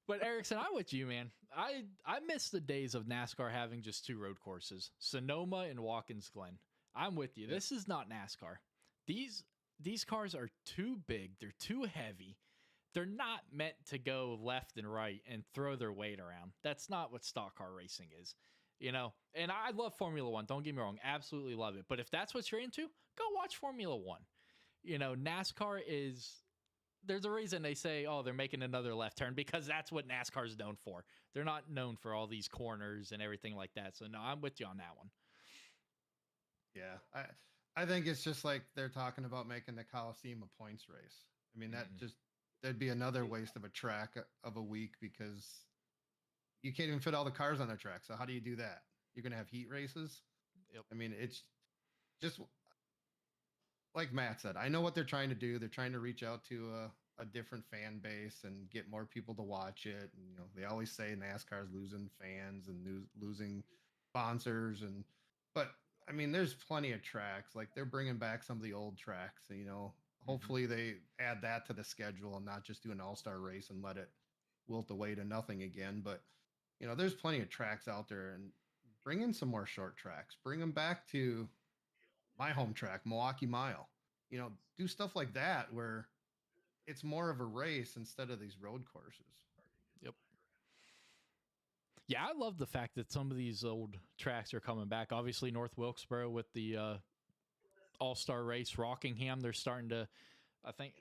But Erickson, I'm with you, man. I miss the days of NASCAR having just 2 road courses, Sonoma and Watkins Glen. I'm with you. Yeah. This is not NASCAR. These cars are too big. They're too heavy. they're not meant to go left and right and throw their weight around. That's not what stock car racing is. And I love Formula One. Don't get me wrong. Absolutely love it. But if that's what you're into, go watch Formula One. NASCAR is, there's a reason they say, oh, they're making another left turn, because that's what NASCAR is known for. They're not known for all these corners and everything like that. So no, I'm with you on that one. Yeah. I think it's just like they're talking about making the Coliseum a points race. I mean, that'd be another waste of a track of a week, because you can't even fit all the cars on the track. So how do you do that? You're going to have heat races. Yep. I mean, it's just like Matt said, I know what they're trying to do. They're trying to reach out to a different fan base and get more people to watch it. And, they always say NASCAR's losing fans and losing sponsors. But I mean, there's plenty of tracks. Like, they're bringing back some of the old tracks. Hopefully they add that to the schedule and not just do an all-star race and let it wilt away to nothing again. But, there's plenty of tracks out there, and bring in some more short tracks. Bring them back to my home track, Milwaukee Mile. Do stuff like that where it's more of a race instead of these road courses. Yep. Yeah, I love the fact that some of these old tracks are coming back. Obviously, North Wilkesboro with the all-star race. Rockingham, they're starting to, I think,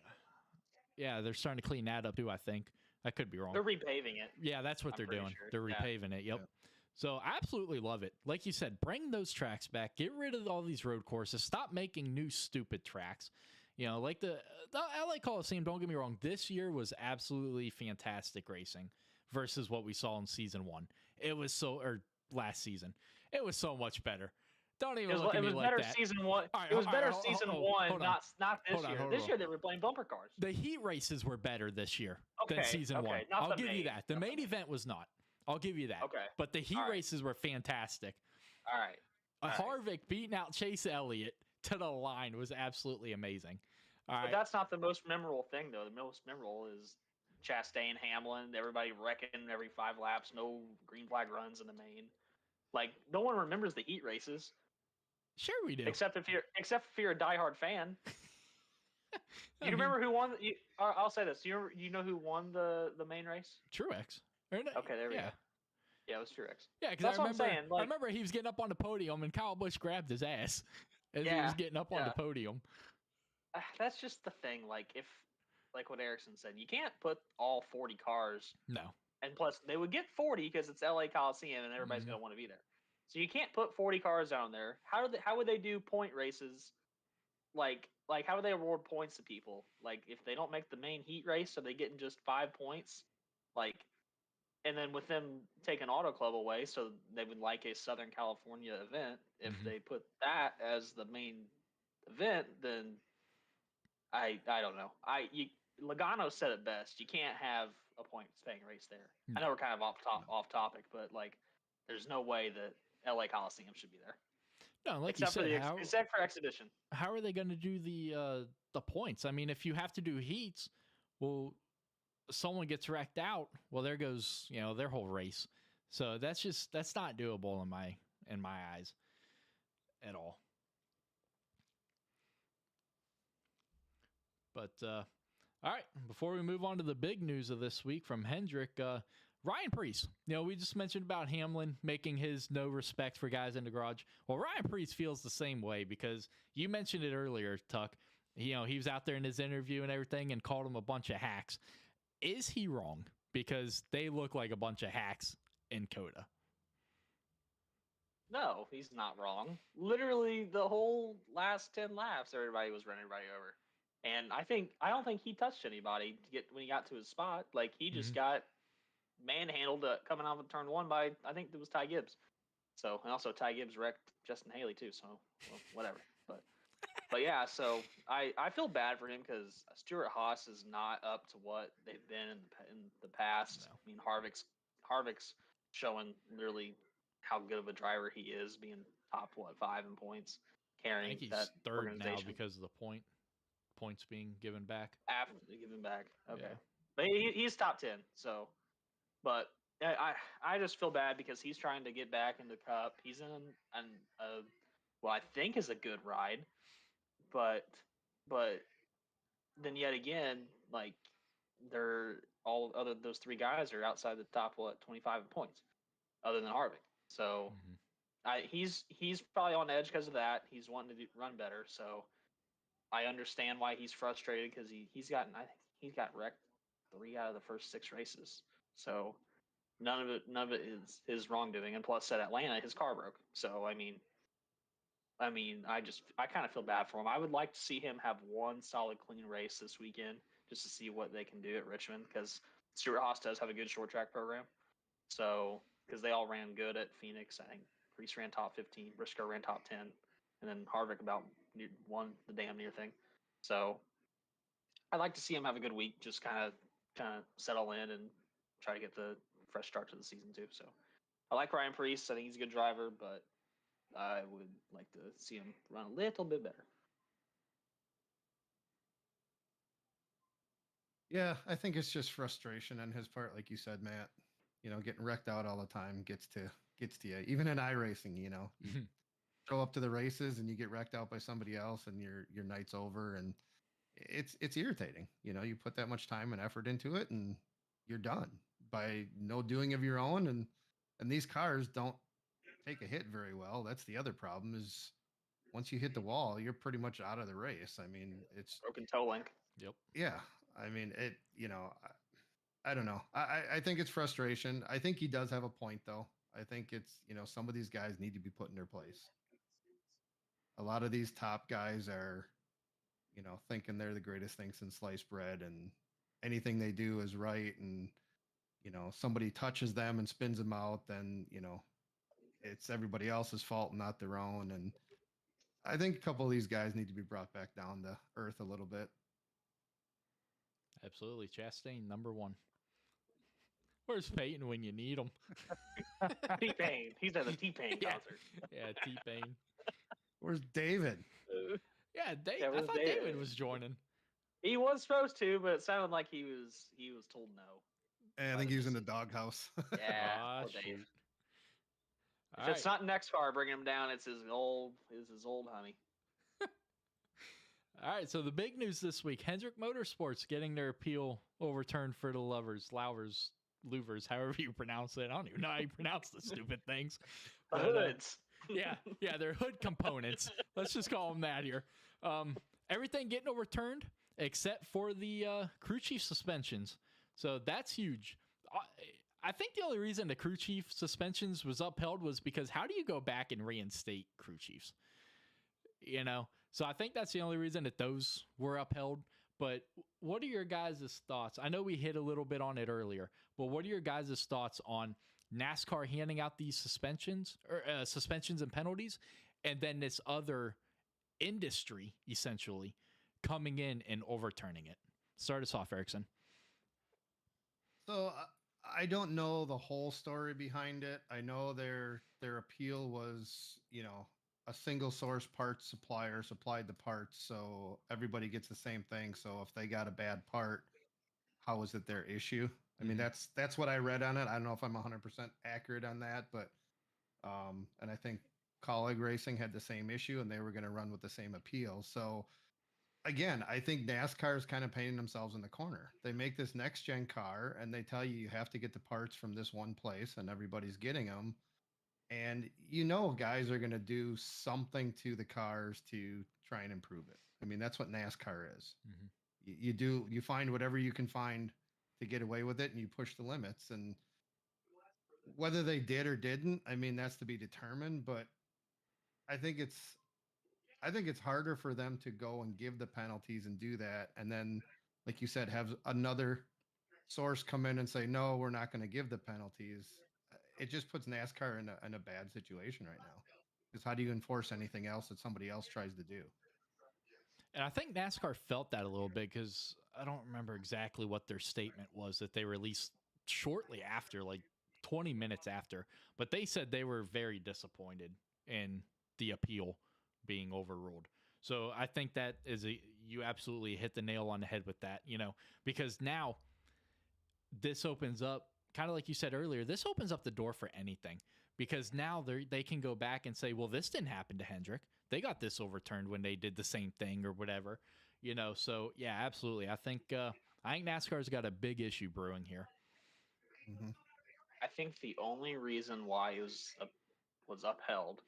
they're starting to clean that up too, I think. I could be wrong. They're repaving it. Yeah, that's what they're doing. Sure. They're repaving it. Yep. Yeah. So I absolutely love it. Like you said, bring those tracks back. Get rid of all these road courses. Stop making new stupid tracks. Like the LA Coliseum, don't get me wrong, this year was absolutely fantastic racing versus what we saw in season 1. It was last season. It was so much better. Don't even look at me like that. It was better season 1. Right, it was better right, season hold 1, on. not this year. Hold This on. year they were playing bumper cars. The heat races were better this year than season 1. I'll give you that. The main event was not. I'll give you that. Okay. But the heat races were fantastic. All right. Harvick beating out Chase Elliott to the line was absolutely amazing. All but right. that's not the most memorable thing, though. The most memorable is Chastain, Hamlin, everybody wrecking every 5 laps, no green flag runs in the main. Like, no one remembers the heat races. Sure we do. Except if you're a diehard fan. You remember who won? I'll say this. You know who won the main race? Truex. Okay, there we go. Yeah, it was Truex. Yeah, because I remember he was getting up on the podium and Kyle Busch grabbed his ass as he was getting up on the podium. That's just the thing. Like, like what Erickson said, you can't put all 40 cars. No. And plus, they would get 40 because it's LA Coliseum and everybody's going to want to be there. So you can't put 40 cars down there. How would they do point races? Like how would they award points to people? Like, if they don't make the main heat race, so they getting just 5 points? Like, and then with them taking Auto Club away, so they would like a Southern California event. If they put that as the main event, then I don't know. Logano said it best. You can't have a point paying race there. I know we're kind of off topic, but like, there's no way that LA Coliseum should be there. No, like except you said, except for exhibition. How are they going to do the points? I mean, if you have to do heats, well, someone gets wrecked out. Well, there goes their whole race. So that's not doable in my eyes at all. But all right, before we move on to the big news of this week from Hendrick, Ryan Preece. We just mentioned about Hamlin making his no respect for guys in the garage. Well, Ryan Preece feels the same way, because you mentioned it earlier, Tuck. He was out there in his interview and everything and called them a bunch of hacks. Is he wrong? Because they look like a bunch of hacks in COTA. No, he's not wrong. Literally, the whole last 10 laps, everybody was running everybody over. And I don't think he touched anybody when he got to his spot. Like, he just got manhandled coming off of turn 1 by, I think it was Ty Gibbs. So, and also Ty Gibbs wrecked Justin Haley too. So, well, whatever. But yeah, so I feel bad for him, because Stuart Haas is not up to what they've been in the past. No. I mean, Harvick's showing literally how good of a driver he is, being top 5 in points, carrying I think he's that third now organization. because of the points being given back. After giving back, okay, Yeah. but he's top 10. So, but I just feel bad because he's trying to get back in the Cup. He's in what I think is a good ride. But then yet again, like, they're all other those three guys are outside the top 25 points, other than Harvick. So Mm-hmm. he's probably on edge because of that. He's wanting to run better, so I understand why he's frustrated because I think he's got wrecked 3 out of the first 6 races. So none of it is his wrongdoing. And plus, at Atlanta, his car broke. So I kind of feel bad for him. I would like to see him have one solid, clean race this weekend just to see what they can do at Richmond because Stuart Haas does have a good short track program. So because they all ran good at Phoenix, I think Reese ran top 15, Briscoe ran top 10, and then Harvick about won the damn near thing. So I'd like to see him have a good week, just kind of settle in and try to get the fresh start to the season too. So I like Ryan Preece. I think he's a good driver, but I would like to see him run a little bit better. Yeah, I think it's just frustration on his part, like you said, Matt. Getting wrecked out all the time gets to you. Even in iRacing, you show up to the races and you get wrecked out by somebody else, and your night's over, and it's irritating. You put that much time and effort into it, and you're done by no doing of your own, and these cars don't take a hit very well. That's the other problem is once you hit the wall, you're pretty much out of the race. I mean, it's Broken toe link. Yep. yeah. I mean, I don't know. I think it's frustration. I think he does have a point, though. I think it's, some of these guys need to be put in their place. A lot of these top guys are, thinking they're the greatest thing since sliced bread, and anything they do is right. And, somebody touches them and spins them out, then, it's everybody else's fault, not their own. And I think a couple of these guys need to be brought back down to earth a little bit. Absolutely. Chastain, number one. Where's Peyton when you need him? T-Pain. He's at the T-Pain Yeah. concert. Yeah, T-Pain. Where's David? Yeah, Yeah, I where's thought David? David was joining. He was supposed to, but it sounded like he was told no. I think he was in the doghouse. Yeah, Ah, poor Dave. shoot. If All it's not NEXXTCAR bringing him down, it's his old honey. All right, so the big news this week, Hendrick Motorsports getting their appeal overturned for the Louvers, however you pronounce it. I don't even know how you pronounce the stupid things. The But, hoods. yeah, they're hood components. Let's just call them that here. Everything getting overturned except for the crew chief suspensions. So that's huge. I think the only reason the crew chief suspensions was upheld was because how do you go back and reinstate crew chiefs? So I think that's the only reason that those were upheld. But what are your guys' thoughts? I know we hit a little bit on it earlier, but what are your guys' thoughts on NASCAR handing out these suspensions and penalties, and then this other industry essentially coming in and overturning it? Start us off, Erickson. So I don't know the whole story behind it. I know their appeal was, a single source parts supplier supplied the parts, so everybody gets the same thing. So if they got a bad part, how is it their issue? I mean, that's what I read on it. I don't know if I'm 100% accurate on that, but and I think Colleague Racing had the same issue, and they were going to run with the same appeal. So again, I think NASCAR is kind of painting themselves in the corner. They make this next gen car, and they tell you have to get the parts from this one place, and everybody's getting them. And guys are going to do something to the cars to try and improve it. I mean, that's what NASCAR is. Mm-hmm. You find whatever you can find to get away with it, and you push the limits. And whether they did or didn't, I mean, that's to be determined. But I think it's harder for them to go and give the penalties and do that, and then, like you said, have another source come in and say, no, we're not going to give the penalties. It just puts NASCAR in a bad situation right now. Because how do you enforce anything else that somebody else tries to do? And I think NASCAR felt that a little bit because I don't remember exactly what their statement was that they released shortly after, like 20 minutes after. But they said they were very disappointed in the appeal being overruled. So I think that you absolutely hit the nail on the head with that, because now this opens up, kind of like you said earlier, this opens up the door for anything, because now they can go back and say, well, this didn't happen to Hendrick. They got this overturned when they did the same thing or whatever, So yeah, absolutely. I think I think NASCAR's got a big issue brewing here. Hmm. I think the only reason why it was upheld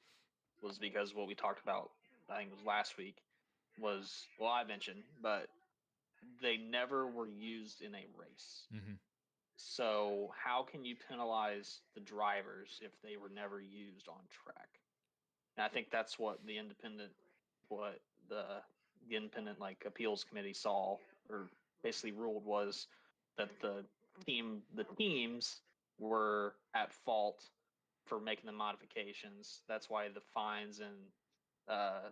was because what we talked about, I think it was last week, was, well, I mentioned, but they never were used in a race. Mm-hmm. So how can you penalize the drivers if they were never used on track? And I think that's what what the the independent like appeals committee saw or basically ruled was that the teams were at fault for making the modifications. That's why the fines and uh,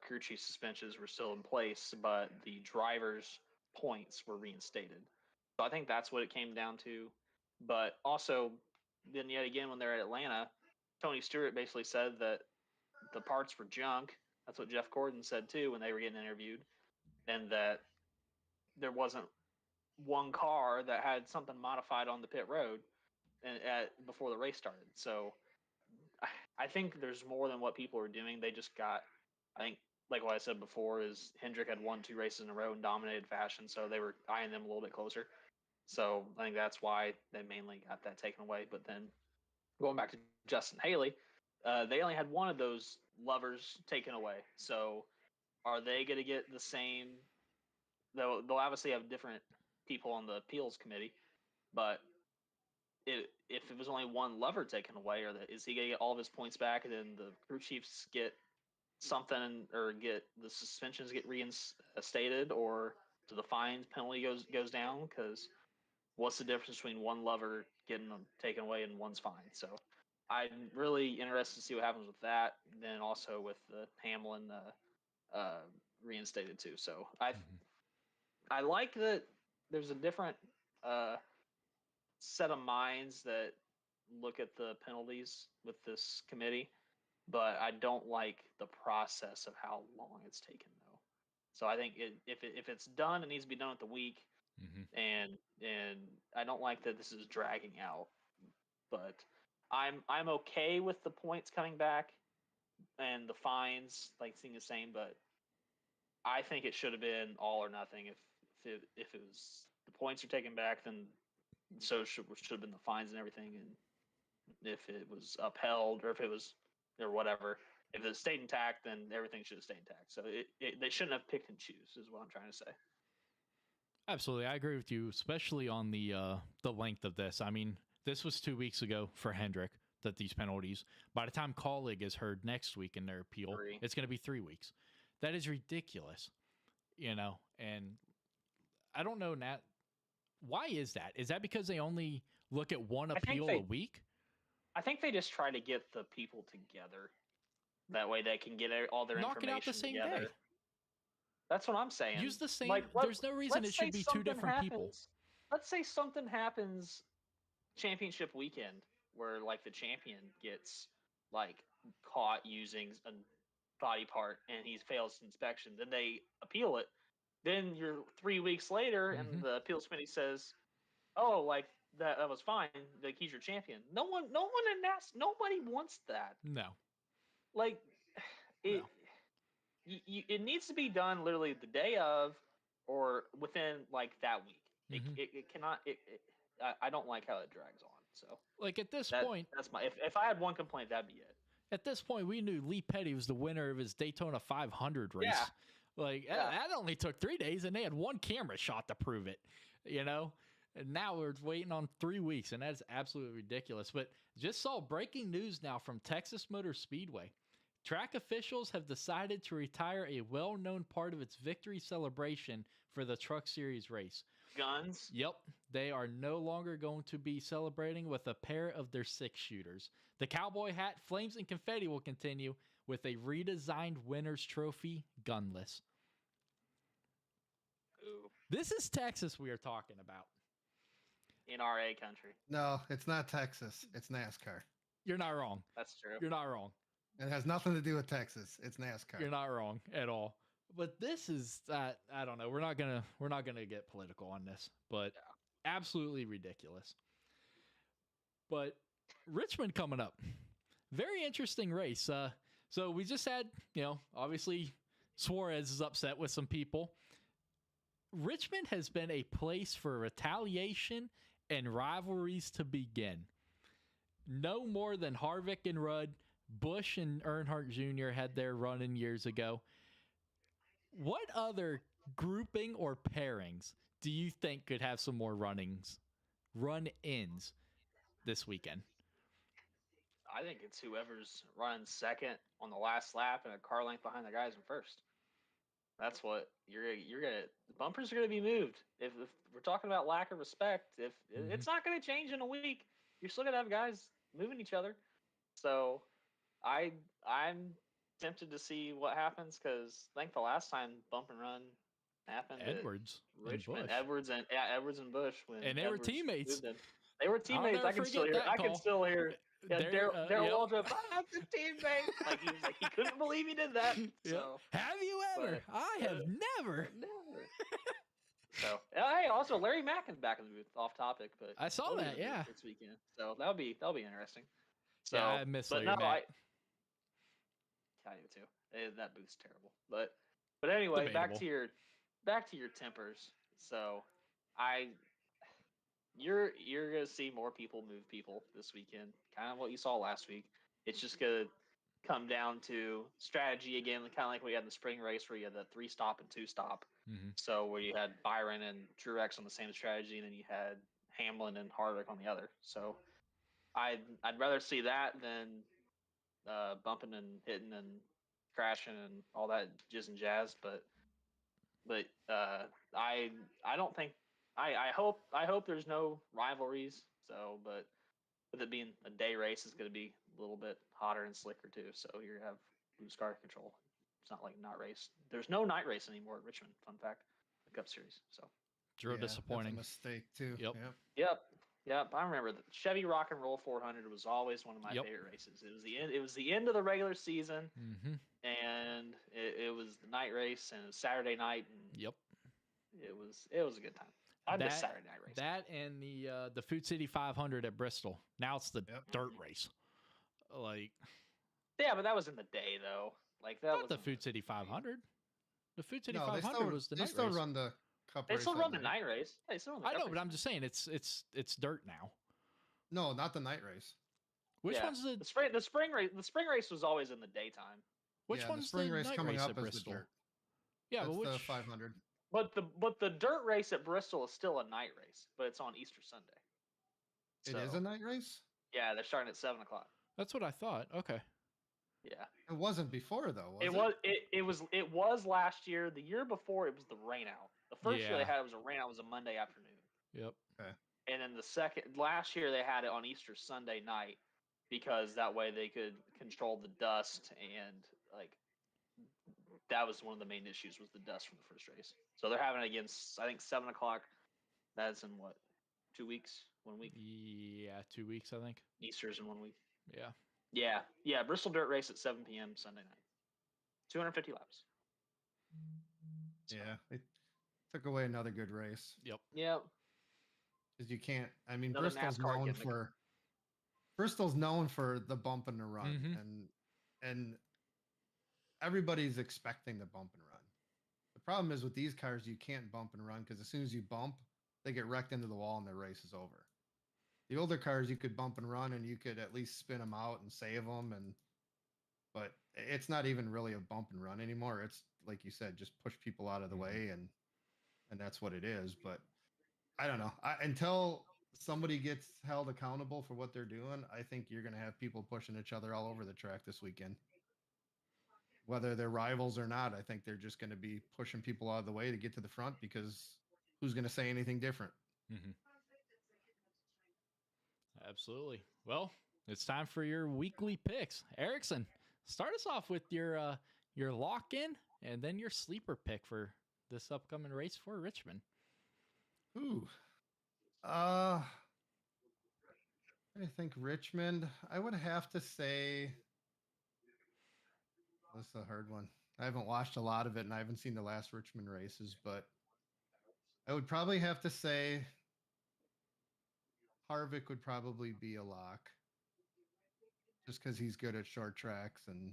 crew chief suspensions were still in place, but the drivers' points were reinstated. So I think that's what it came down to. But also, then yet again, when they're at Atlanta, Tony Stewart basically said that the parts were junk. That's what Jeff Gordon said too when they were getting interviewed, and that there wasn't one car that had something modified on the pit road and before the race started. So I think there's more than what people are doing. They just got, I think, like what I said before, is Hendrick had won 2 races in a row in dominated fashion, so they were eyeing them a little bit closer. So I think that's why they mainly got that taken away. But then going back to Justin Haley, they only had one of those levers taken away. So are they going to get the same? They'll obviously have different people on the appeals committee, but if it was only one lever taken away, is he going to get all of his points back, and then the crew chiefs get something, or get the suspensions get reinstated, or do the fines penalty goes down? Because what's the difference between one lever getting them taken away and one's fine? So I'm really interested to see what happens with that. Then also with the Hamlin reinstated too. So I like that there's a different set of minds that look at the penalties with this committee, but I don't like the process of how long it's taken though. So I think if it's done, it needs to be done at the week, and I don't like that this is dragging out. But I'm okay with the points coming back and the fines like seeing the same, but I think it should have been all or nothing. If it was the points are taken back, then so should have been the fines and everything. And if it was upheld, or if it was or whatever, if it stayed intact, then everything should have stayed intact. So they shouldn't have picked and choose, is what I'm trying to say. Absolutely, I agree with you, especially on the length of this. I mean, this was 2 weeks ago for Hendrick, that these penalties. By the time Colleague is heard next week in their appeal, it's going to be 3 weeks. That is ridiculous, and I don't know, Nat. Why is that? Is that because they only look at one appeal a week? I think they just try to get the people together. That way they can get all their information knock it out the same together. day. That's what I'm saying. Use the same. There's no reason it should be two different people. Let's say something happens championship weekend where like the champion gets like caught using a body part and he fails inspection. Then they appeal it. Then you're 3 weeks later and the appeals committee says, "Oh, like that was fine. Like he's your champion." No one in nobody wants that. No. Like it. No. It needs to be done literally the day of, or within like that week. It cannot. I don't like how it drags on. So like at this point, that's my. If I had one complaint, that'd be it. At this point, we knew Lee Petty was the winner of his Daytona 500 race. Yeah. That only took 3 days, and they had one camera shot to prove it. And now we're waiting on 3 weeks, and that's absolutely ridiculous. But just saw breaking news now from Texas Motor Speedway. Track officials have decided to retire a well-known part of its victory celebration for the Truck Series race. Guns? Yep. They are no longer going to be celebrating with a pair of their 6-shooters. The cowboy hat, flames, and confetti will continue with a redesigned winner's trophy, gunless. Ooh. This is Texas we are talking about. NRA country. No, it's not Texas. It's NASCAR. You're not wrong. That's true. You're not wrong. It has nothing to do with Texas. It's NASCAR. You're not wrong at all. But this is I don't know. We're not gonna get political on this, but absolutely ridiculous. But Richmond coming up, very interesting race. So we just had, obviously Suarez is upset with some people. Richmond has been a place for retaliation and rivalries to begin. No more than Harvick and Rudd, Busch and Earnhardt Jr. had their run in years ago. What other grouping or pairings do you think could have some more run-ins this weekend? I think it's whoever's running second on the last lap and a car length behind the guys in first. That's what you're gonna. The bumpers are gonna be moved. If we're talking about lack of respect, if it's not gonna change in a week, you're still gonna have guys moving each other. So I'm tempted to see what happens because I think the last time bump and run happened Edwards at Richmond, and Busch. Edwards and Busch when And they Edwards were teammates. moved them. They were teammates. I can still hear. I can still hear. Yeah, Daryl Waldrop, that's a teammate. Like he was like he couldn't believe he did that. So have you ever? I have never. Never. So hey, also Larry Mackin's back in the booth. Off topic, but I saw that. Yeah, this weekend. So that'll be interesting. So yeah, I miss Larry no, Mack. I do too. That booth's terrible. But anyway, Debatable. back to your tempers. So you're gonna see more people move people this weekend. Kind of what you saw last week. It's just gonna come down to strategy again, kind of like we had in the spring race where you had the 3-stop and 2-stop. Mm-hmm. So where you had Byron and Truex on the same strategy, and then you had Hamlin and Harvick on the other. So I'd rather see that than bumping and hitting and crashing and all that jizz and jazz. But I don't think I hope there's no rivalries. So but with it being a day race, is going to be a little bit hotter and slicker too. So you have loose car control. It's not like night race. There's no night race anymore at Richmond. Fun fact, the Cup Series. So real disappointing. That's a mistake too. Yep. I remember the Chevy Rock and Roll 400 was always one of my favorite races. It was the end. It was the end of the regular season, and it was the night race, and it was Saturday night. And it was a good time. I miss Saturday night race. That and the Food City 500 at Bristol. Now it's the dirt race. Like, yeah, but that was in the day though. Like that was the Food City 500. The Food City 500 was the night race. They still run the Cup race. They still run the night race. They still run the I Cup know, race. but I'm just saying it's dirt now. No, not the night race. Which one's the spring race? The spring race was always in the daytime. Which one's the spring race night coming race up at is Bristol? the dirt. Yeah, that's but the 500. But the dirt race at Bristol is still a night race, but it's on Easter Sunday. It is a night race? Yeah, they're starting at 7:00. That's what I thought. Okay. Yeah. It wasn't before though, It was last year. The year before it was the rain out. The first year they had it was a rain out. It was a Monday afternoon. Yep. Okay. And then last year they had it on Easter Sunday night because that way they could control the dust, and like that was one of the main issues was the dust from the first race. So they're having it against, I think, 7:00. That's in what, 2 weeks? 1 week? Yeah, 2 weeks, I think. Easter's in 1 week. Yeah. Yeah. Bristol Dirt Race at 7 p.m. Sunday night. 250 laps. So. Yeah, it took away another good race. Yep. Because you can't. I mean, Another Bristol's known for the bump and the run, and everybody's expecting the bump and run. The problem is with these cars, you can't bump and run because as soon as you bump, they get wrecked into the wall and their race is over. The older cars, you could bump and run and you could at least spin them out and save them, but it's not even really a bump and run anymore. It's like you said, just push people out of the way, and that's what it is. But I don't know. Until somebody gets held accountable for what they're doing, I think you're going to have people pushing each other all over the track this weekend. Whether they're rivals or not, I think they're just going to be pushing people out of the way to get to the front because who's going to say anything different? Absolutely. Well, it's time for your weekly picks. Erickson, start us off with your lock-in and then your sleeper pick for this upcoming race for Richmond. Ooh. I think Richmond, I would have to say, that's a hard one. I haven't watched a lot of it and I haven't seen the last Richmond races, but I would probably have to say Harvick would probably be a lock just because he's good at short tracks and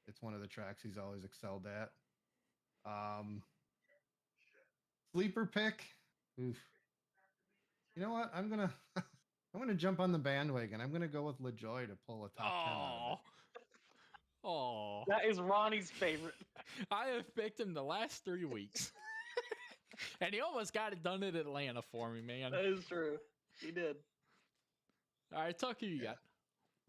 it's one of the tracks he's always excelled at. Sleeper pick. Oof. You know what? I'm gonna I'm gonna jump on the bandwagon. I'm gonna go with LaJoy to pull a top 10 out of Oh, it. oh! That is Ronnie's favorite. I have picked him the last 3 weeks, and he almost got it done in Atlanta for me, man. That is true. He did. All right, Tuck, who you Yeah. got?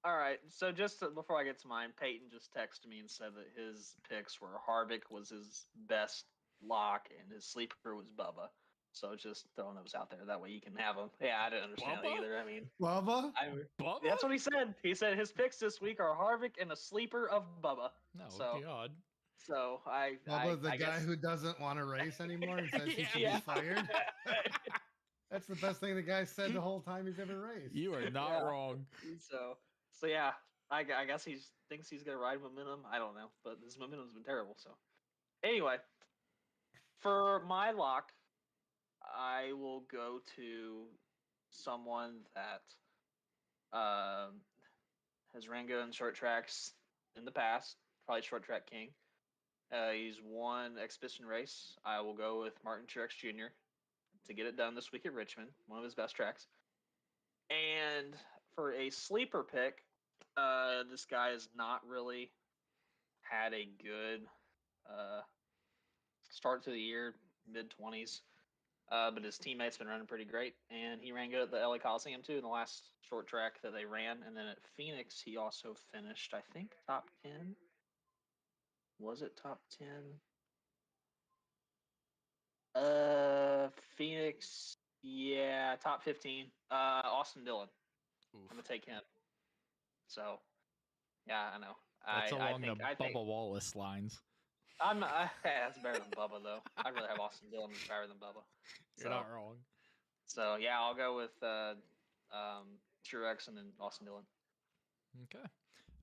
All right. So before I get to mine, Peyton just texted me and said that his picks were Harvick was his best lock and his sleeper was Bubba. So just throwing those out there. That way you can have them. Yeah, I didn't understand it Bubba? either. I mean, Bubba? Bubba? that's what he said. He said his picks this week are Harvick and a sleeper of Bubba. No, So, God. so Bubba, the I guy guess, who doesn't want to race anymore and says he should Yeah. be fired. That's the best thing the guy said the whole time he's ever raced. You are not Yeah. wrong. so yeah, I guess he thinks he's gonna ride momentum. I don't know, but his momentum's been terrible. So anyway, for my lock, I will go to someone that has ran good in short tracks in the past, probably short track king. He's won exhibition race. I will go with Martin Truex Jr. to get it done this week at Richmond, one of his best tracks. And for a sleeper pick, this guy has not really had a good start to the year, mid-20s. But his teammates been running pretty great, and he ran good at the LA Coliseum too in the last short track that they ran. And then at Phoenix, he also finished, I think, top 10. Was it top 10? Phoenix, yeah, top 15. Austin Dillon. I'm Oof. gonna take him. So, yeah, I know. That's along the I think Bubba Wallace lines. that's better than Bubba though. I'd rather have Austin Dillon better than Bubba. You're not wrong. So yeah, I'll go with Truex and then Austin Dillon. Okay.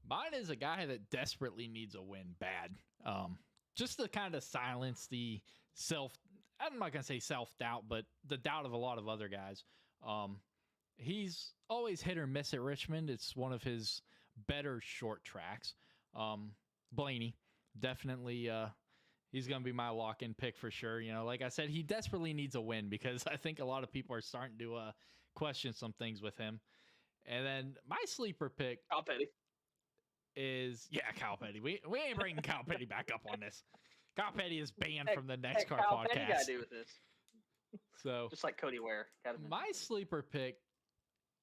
Mine is a guy that desperately needs a win bad. Just to kind of silence the I'm not going to say self-doubt, but the doubt of a lot of other guys. He's always hit or miss at Richmond. It's one of his better short tracks. Blaney, definitely he's going to be my lock-in pick for sure. You know, like I said, he desperately needs a win because I think a lot of people are starting to question some things with him. And then my sleeper pick Kyle Petty. is Kyle Petty. We ain't bringing Kyle Petty back up on this. Kyle Petty is banned from the Heck, NEXXTCAR Kyle Petty got podcast. to do with this. So Just like Cody Ware. my sleeper pick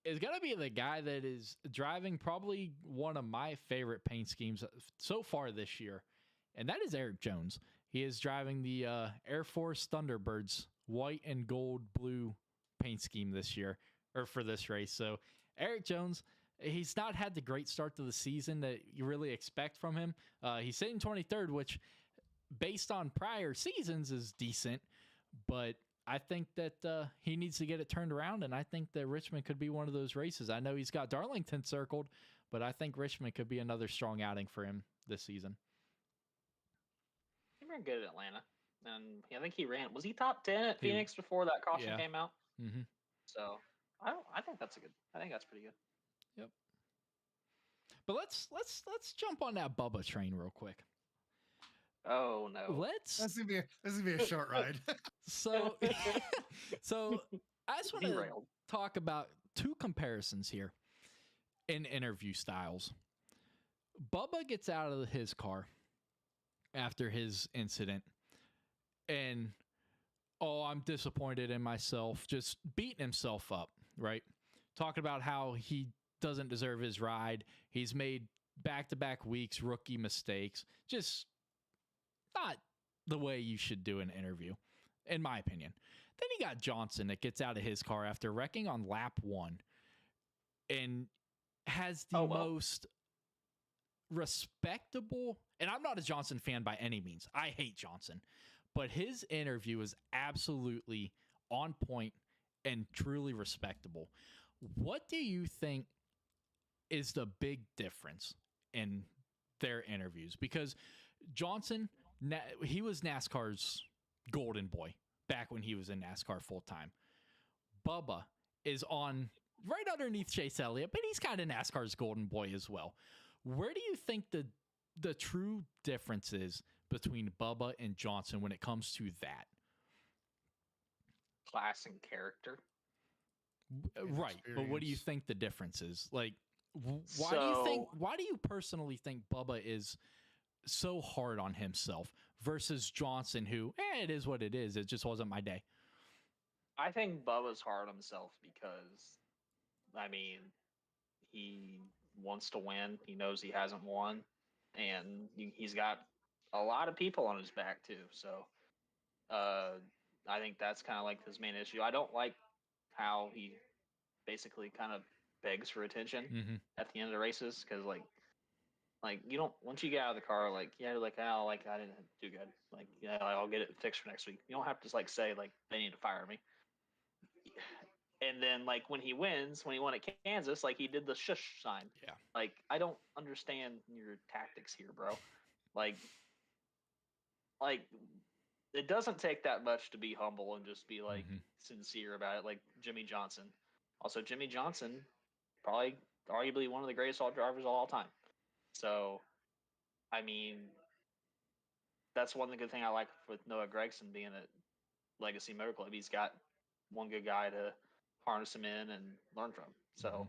is gonna be the guy that is driving probably one of my favorite paint schemes so far this year, and that is Eric Jones. He is driving the Air Force Thunderbirds white and gold blue paint scheme this year, or for this race. So Eric Jones, he's not had the great start to the season that you really expect from him. He's sitting 23rd, which based on prior seasons is decent, but I think that he needs to get it turned around, and I think that Richmond could be one of those races. I know he's got Darlington circled, but I think Richmond could be another strong outing for him this season. He ran good at Atlanta, and I think he ran. Was he top 10 at Phoenix before that caution came out? Mm-hmm. So I think that's I think that's pretty good. Yep. But let's jump on that Bubba train real quick. Oh no! This is gonna be a short ride. So I just want to Derailed. talk about two comparisons here in interview styles. Bubba gets out of his car after his incident and, I'm disappointed in myself, just beating himself up, right? Talking about how he doesn't deserve his ride. He's made back-to-back weeks rookie mistakes. Just not the way you should do an interview, in my opinion. Then you got Johnson that gets out of his car after wrecking on lap 1 and has the most respectable, and I'm not a Johnson fan by any means. I hate Johnson, but his interview is absolutely on point and truly respectable. What do you think is the big difference in their interviews? Because Johnson, he was NASCAR's golden boy back when he was in NASCAR full time. Bubba is on right underneath Chase Elliott, but he's kind of NASCAR's golden boy as well. Where do you think the true difference is between Bubba and Johnson when it comes to that? class and character. Right, but what do you Experience. think the difference is? Like, So why do you personally think Bubba is so hard on himself versus Johnson, who, it is what it is. It just wasn't my day. I think Bubba's hard on himself because, I mean, he wants to win. He knows he hasn't won, and he's got a lot of people on his back too. So, uh, I think that's kind of like his main issue. I don't like how he basically kind of begs for attention Mm-hmm. at the end of the races because like you don't once you get out of the car like like oh like I didn't do good like yeah I'll get it fixed for next week. You don't have to like say like they need to fire me. And then like when he wins, when he won at Kansas, like he did the shush sign. Yeah. Like I don't understand your tactics here, bro. Like it doesn't take that much to be humble and just be like sincere about it. Like Jimmy Johnson. Also, Jimmy Johnson, probably arguably one of the greatest all drivers of all time. So, I mean, that's one good thing I like with Noah Gregson being at Legacy Motor Club. He's got one good guy to harness him in and learn from. So,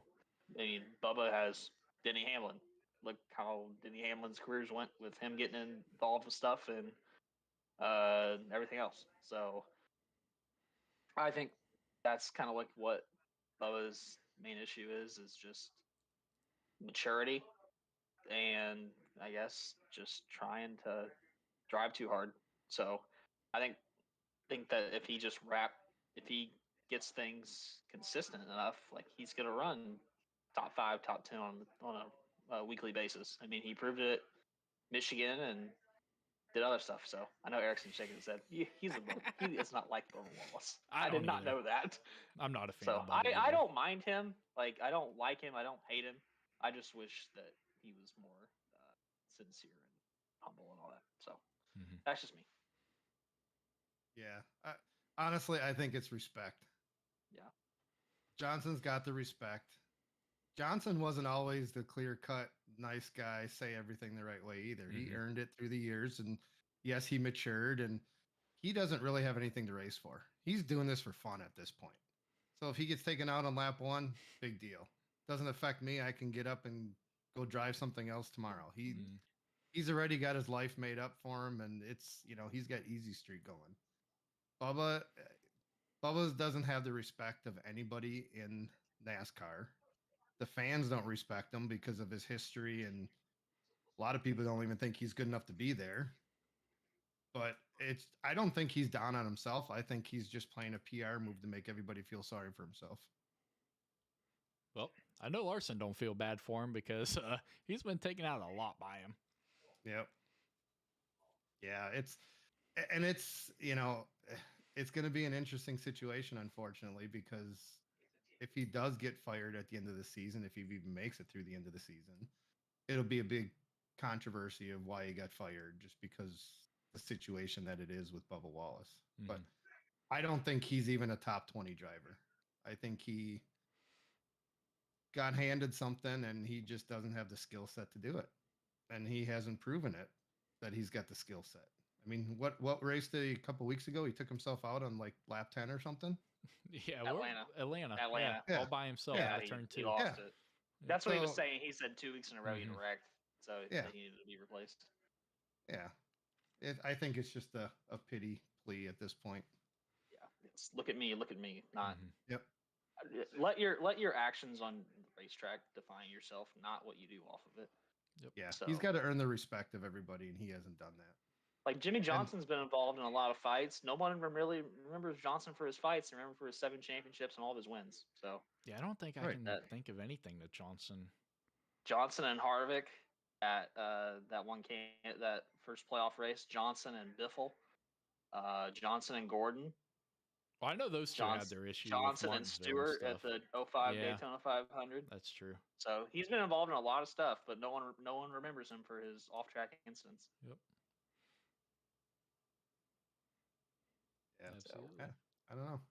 I mean, Bubba has Denny Hamlin. Look how Denny Hamlin's careers went with him getting involved with stuff and everything else. So, I think that's kind of like what Bubba's main issue is just maturity and I guess just trying to drive too hard. So I think that if he gets things consistent enough, like he's gonna run top 5, top 10 on a weekly basis. I mean, he proved it at Michigan and did other stuff. So I know Erickson's shaking his head. He is not like Bubba Wallace. I did don't not either. know that. I'm not a fan So of Bubba I either. don't mind him. Like I don't like him. I don't hate him. I just wish that he was more sincere and humble and all that. So that's just me. Yeah. Honestly, I think it's respect. Yeah. Johnson's got the respect. Johnson wasn't always the clear cut, nice guy, say everything the right way either. He earned it through the years. And yes, he matured and he doesn't really have anything to race for. He's doing this for fun at this point. So if he gets taken out on lap 1, big deal. Doesn't affect me. I can get up and go drive something else tomorrow. He's already got his life made up for him, and it's he's got easy street going. Bubba doesn't have the respect of anybody in NASCAR. The fans don't respect him because of his history, and a lot of people don't even think he's good enough to be there. But I don't think he's down on himself. I think he's just playing a PR move to make everybody feel sorry for himself. Well, I know Larson don't feel bad for him because he's been taken out a lot by him. Yep. Yeah, it's it's going to be an interesting situation, unfortunately, because if he does get fired at the end of the season, if he even makes it through the end of the season, it'll be a big controversy of why he got fired, just because the situation that it is with Bubba Wallace. But I don't think he's even a top 20 driver. I think he got handed something and he just doesn't have the skill set to do it. And he hasn't proven it that he's got the skill set. I mean, what race did he, a couple weeks ago? He took himself out on like lap 10 or something. Yeah, Atlanta. Yeah, all by himself Yeah, at turn 2. He lost it. That's what he was So- saying. He said 2 weeks in a row he'd wrecked, so Yeah. he needed to be replaced. Yeah. I think it's just a pity plea at this point. Yeah, it's look at me, not Yep. let your actions on the racetrack define yourself, not what you do off of it. Yep. Yeah. So- He's got to earn the respect of everybody, and he hasn't done that. Like Jimmy Johnson's been involved in a lot of fights. No one really remembers Johnson for his fights. They remember for his 7 championships and all of his wins. So Yeah, I don't think I Right. can think of anything that Johnson. Johnson and Harvick at that first playoff race. Johnson and Biffle. Johnson and Gordon. Well, I know those two had their issues. Johnson with and Martinsville Stewart at stuff. the 05 Yeah. Daytona 500. That's true. So he's been involved in a lot of stuff, but no one remembers him for his off-track incidents. Yep. Yeah. Absolutely. Yeah. I don't know.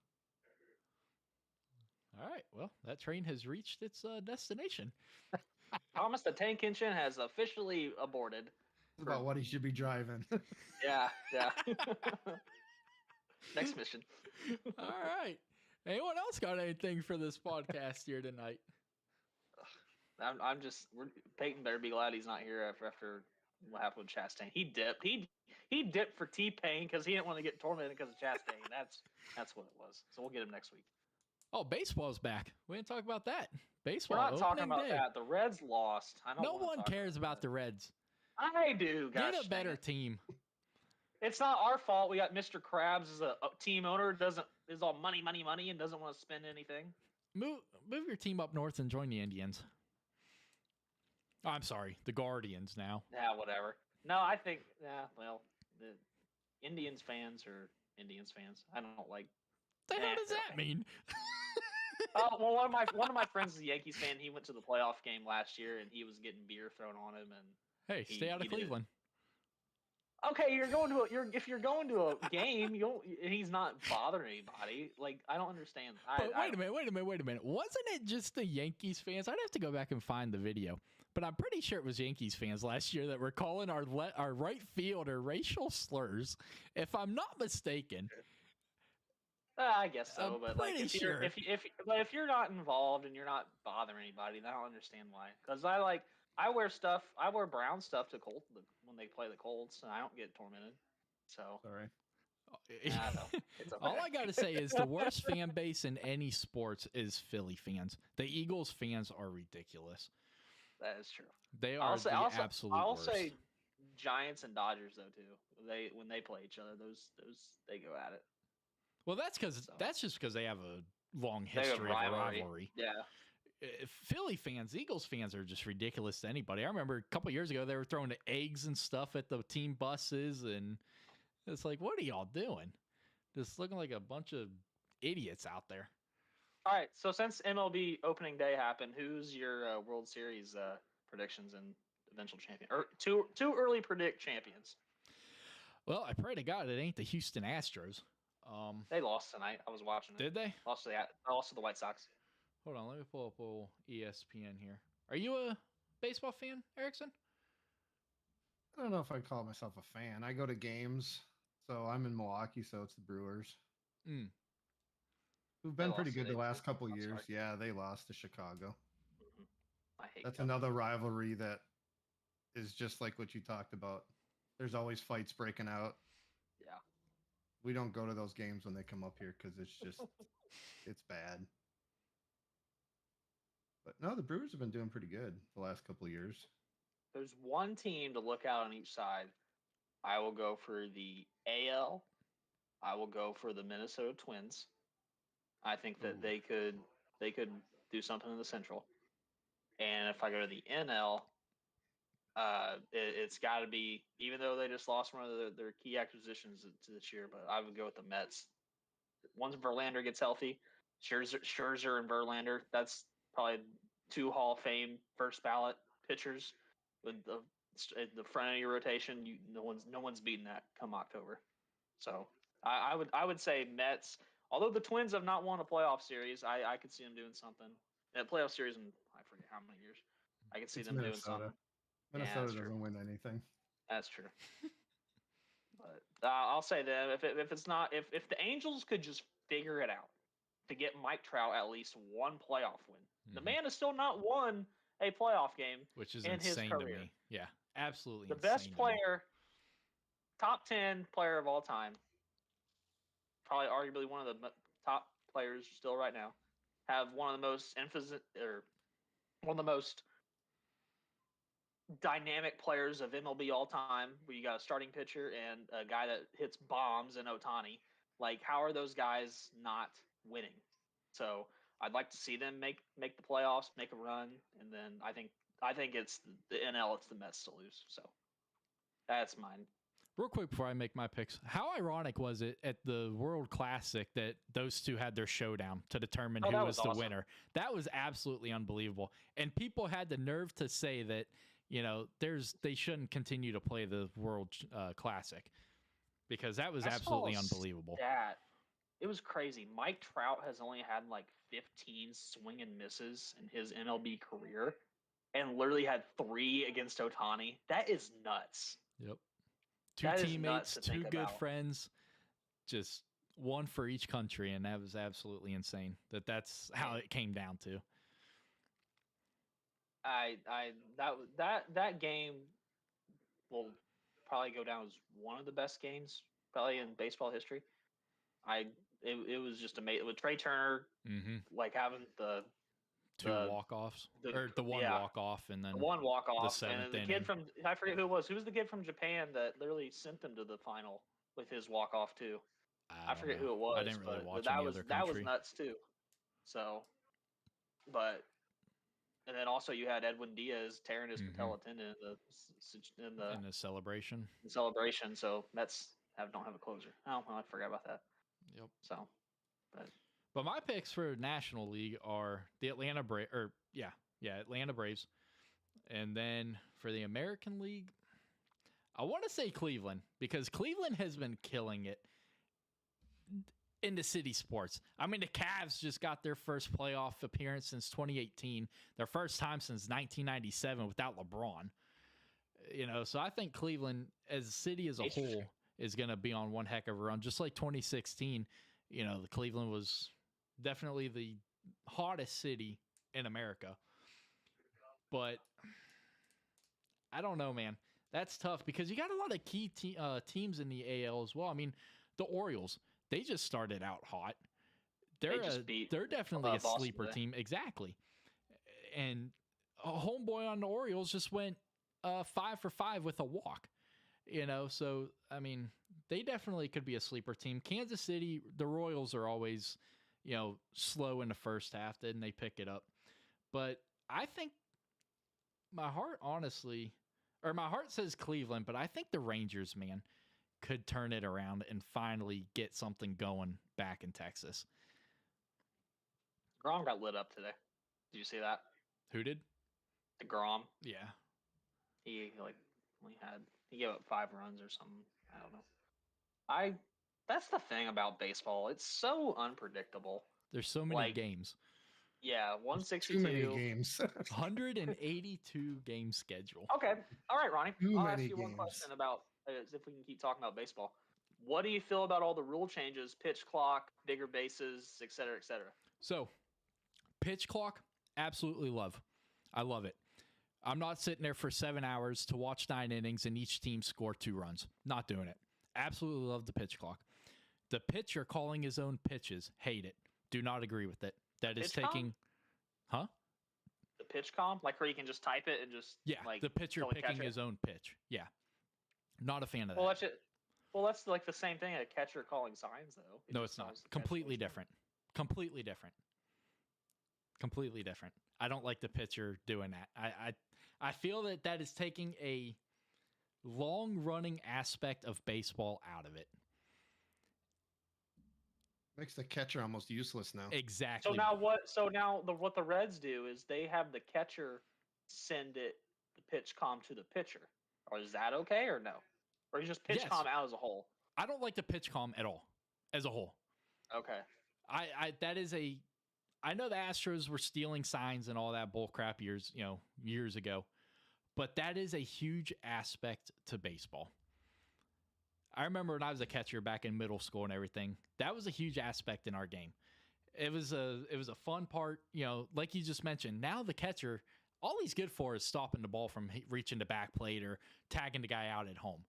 All right. Well, that train has reached its destination. Thomas the Tank Engine has officially aborted. It's about what he should be driving. Yeah. Next mission. All right. Anyone else got anything for this podcast here tonight? I'm just. Peyton better be glad he's not here after what happened with Chastain. He dipped. He dipped for T-Pain because he didn't want to get tormented because of Chastain. That's what it was. So we'll get him next week. Oh, baseball's back. We didn't talk about that. Baseball. We're not talking opening about day. that. The Reds lost. I don't. No wanna one talk cares about that. the Reds. I do. Gosh, Get a dang better it. team. It's not our fault. We got Mr. Krabs as a team owner. Is all money, and doesn't want to spend anything. Move your team up north and join the Indians. Oh, I'm sorry, the Guardians now. Yeah, whatever. No, I think. Yeah, well, the Indians fans are Indians fans. I don't like. The hell does that mean? Oh well, one of my friends is a Yankees fan. He went to the playoff game last year, and he was getting beer thrown on him. And Hey, stay out of he did. Cleveland. Okay, if you're going to a game, he's not bothering anybody. Like I don't understand. But wait a minute. Wasn't it just the Yankees fans? I'd have to go back and find the video. But I'm pretty sure it was Yankees fans last year that were calling our right fielder racial slurs, if I'm not mistaken. I guess so, I'm but like pretty sure. if you're not involved and you're not bothering anybody, then I don't understand why. Because I wear brown stuff to Colt when they play the Colts, and I don't get tormented. So Sorry. I know. It's okay. All I got to say is the worst fan base in any sports is Philly fans. The Eagles fans are ridiculous. That is true. They are absolute I'll worst. say Giants and Dodgers though too. When they play each other, those they go at it. Well, that's just because they have a long They have history of a rivalry. Yeah. Philly fans, Eagles fans are just ridiculous to anybody. I remember a couple years ago they were throwing eggs and stuff at the team buses, and it's like, what are y'all doing? Just looking like a bunch of idiots out there. All right. So since MLB opening day happened, who's your World Series predictions and eventual champion? Or too early predict champions. Well, I pray to God it ain't the Houston Astros. They lost tonight. I was watching it. Did they? Lost to the White Sox. Hold on, let me pull up a little ESPN here. Are you a baseball fan, Erickson? I don't know if I'd call myself a fan. I go to games, so I'm in Milwaukee, so it's the Brewers. Mm. Who've been They pretty lost good today, the last too. couple I'm years. sorry. Yeah, they lost to Chicago. I hate That's Cubs. another rivalry that is just like what you talked about. There's always fights breaking out. Yeah. We don't go to those games when they come up here because it's just it's bad. But no, the Brewers have been doing pretty good the last couple of years. There's one team to look out on each side. I will go for the AL. I will go for the Minnesota Twins. I think that Ooh. they could do something in the Central. And if I go to the NL, it's got to be, even though they just lost one of their key acquisitions to this year, but I would go with the Mets. Once Verlander gets healthy, Scherzer and Verlander, that's probably 2 Hall of Fame first ballot pitchers with the front of your rotation. No one's beating that come October. So I would say Mets. Although the Twins have not won a playoff series, I could see them doing something. That playoff series in I forget how many years. I could see It's them doing Minnesota. something. Minnesota that's true. doesn't win anything. That's true. But I'll say that if it's not if the Angels could just figure it out to get Mike Trout at least one playoff win. The man has still not won a playoff game, which is in his insane to career. me. Yeah, absolutely. The insane best to me. player, top 10 player of all time, probably arguably one of the top players still right now, have one of the most one of the most dynamic players of MLB all time, where you got a starting pitcher and a guy that hits bombs in Ohtani. Like, how are those guys not winning? So I'd like to see them make the playoffs, make a run, and then I think it's the NL, it's the Mets to lose. So that's mine. Real quick before I make my picks, how ironic was it at the World Classic that those two had their showdown to determine who that was was the awesome. winner? That was absolutely unbelievable. And people had the nerve to say that, they shouldn't continue to play the World Classic because that was absolutely unbelievable. It was crazy. Mike Trout has only had like 15 swing and misses in his MLB career and literally had 3 against Ohtani. That is nuts. Yep. Two That is teammates, nuts to 2 think good about. friends, just one for each country, and that was absolutely insane. That's how it came down to. That game will probably go down as one of the best games probably in baseball history. It was just amazing with Trey Turner Mm-hmm. like having the Two walk-offs, or the one walk-off, and then one walk off, seventh and the inning. kid from I forget who it was. Who was the kid from Japan that literally sent them to the final with his walk off too? I forget who it was. I didn't really watch that any was other that was country. nuts too. So, but and then also you had Edwin Diaz tearing his patella tendon in the celebration. So Mets don't have a closer. Oh well, I forgot about that. Yep. So, but my picks for National League are the Atlanta Braves, Atlanta Braves, and then for the American League, I want to say Cleveland, because Cleveland has been killing it in the city sports. I mean, the Cavs just got their first playoff appearance since 2018, their first time since 1997 without LeBron. So I think Cleveland as a city as a whole is going to be on one heck of a run, just like 2016. The Cleveland was definitely the hottest city in America. But I don't know, man. That's tough because you got a lot of key teams in the AL as well. I mean, the Orioles, they just started out hot. They're definitely a sleeper team. Exactly. And a homeboy on the Orioles just went 5 for 5 with a walk. So, I mean, they definitely could be a sleeper team. Kansas City, the Royals are always, slow in the first half, then they pick it up. But I think my heart says Cleveland, but I think the Rangers, man, could turn it around and finally get something going back in Texas. Grom got lit up today. Did you see that? Who did? DeGrom. Yeah. He gave up 5 runs or something. I don't know. That's the thing about baseball. It's so unpredictable. There's so many games. Yeah, 162. Too many games. 182 game schedule. Okay. All right, Ronnie. I'll ask you games. one question about if we can keep talking about baseball. What do you feel about all the rule changes, pitch clock, bigger bases, et cetera, et cetera? So, pitch clock, absolutely love. I love it. I'm not sitting there for 7 hours to watch 9 innings and each team score 2 runs. Not doing it. Absolutely love the pitch clock. The pitcher calling his own pitches, hate it. Do not agree with it. That is taking... Huh? The pitch comp? Like where you can just type it and just... Yeah, the pitcher picking his own pitch. Yeah. Not a fan of that. That's like the same thing, a catcher calling signs, though. No, it's not. Completely different. Completely different. Completely different. I don't like the pitcher doing that. I feel that is taking a long-running aspect of baseball out of it. Makes the catcher almost useless now. Exactly. So now what the Reds do is they have the catcher send the pitch comm to the pitcher. Or is that okay or no? Or you just pitch comm out as a whole? I don't like the pitch comm at all, as a whole. Okay. I know the Astros were stealing signs and all that bull crap years ago, but that is a huge aspect to baseball. I remember when I was a catcher back in middle school and everything, that was a huge aspect in our game. It was a fun part, like you just mentioned. Now the catcher, all he's good for is stopping the ball from reaching the back plate or tagging the guy out at home.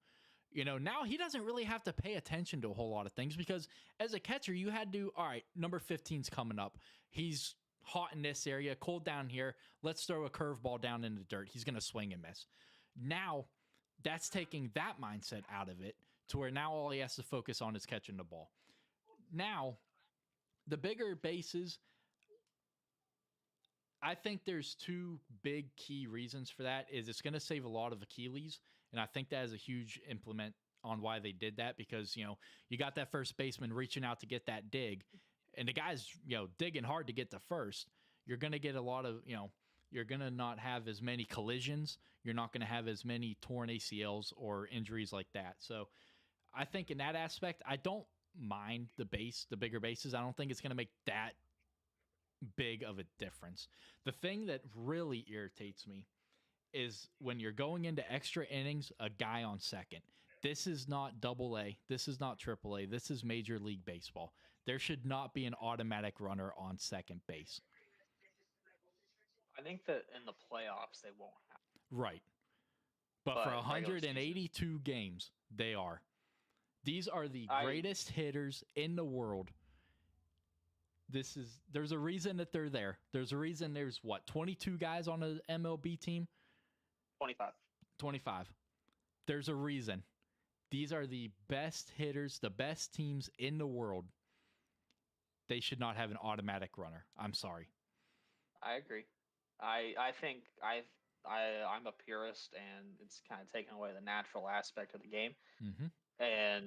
Now he doesn't really have to pay attention to a whole lot of things because as a catcher, you had to, all right, number 15's coming up. He's hot in this area, cold down here. Let's throw a curveball down in the dirt. He's going to swing and miss. Now that's taking that mindset out of it to where now all he has to focus on is catching the ball. Now, the bigger bases, I think there's 2 big key reasons for that. Is it's going to save a lot of Achilles, and I think that is a huge implement on why they did that because, you got that first baseman reaching out to get that dig, and the guy's, digging hard to get to first. You're going to get a lot of, you're going to not have as many collisions. You're not going to have as many torn ACLs or injuries like that. So I think in that aspect, I don't mind the bigger bases. I don't think it's going to make that big of a difference. The thing that really irritates me is when you're going into extra innings, a guy on second. This is not double A. This is not triple A. This is Major League Baseball. There should not be an automatic runner on second base. I think that in the playoffs they won't have, Right. But for but regular season, 182 games, they are. These are the I greatest hitters in the world. There's a reason that they're there. There's a reason there's 22 guys on an MLB team? 25. 25. There's a reason. These are the best hitters, the best teams in the world. They should not have an automatic runner. I'm sorry. I agree. I think I'm a purist, and it's kind of taken away the natural aspect of the game. Mm-hmm. And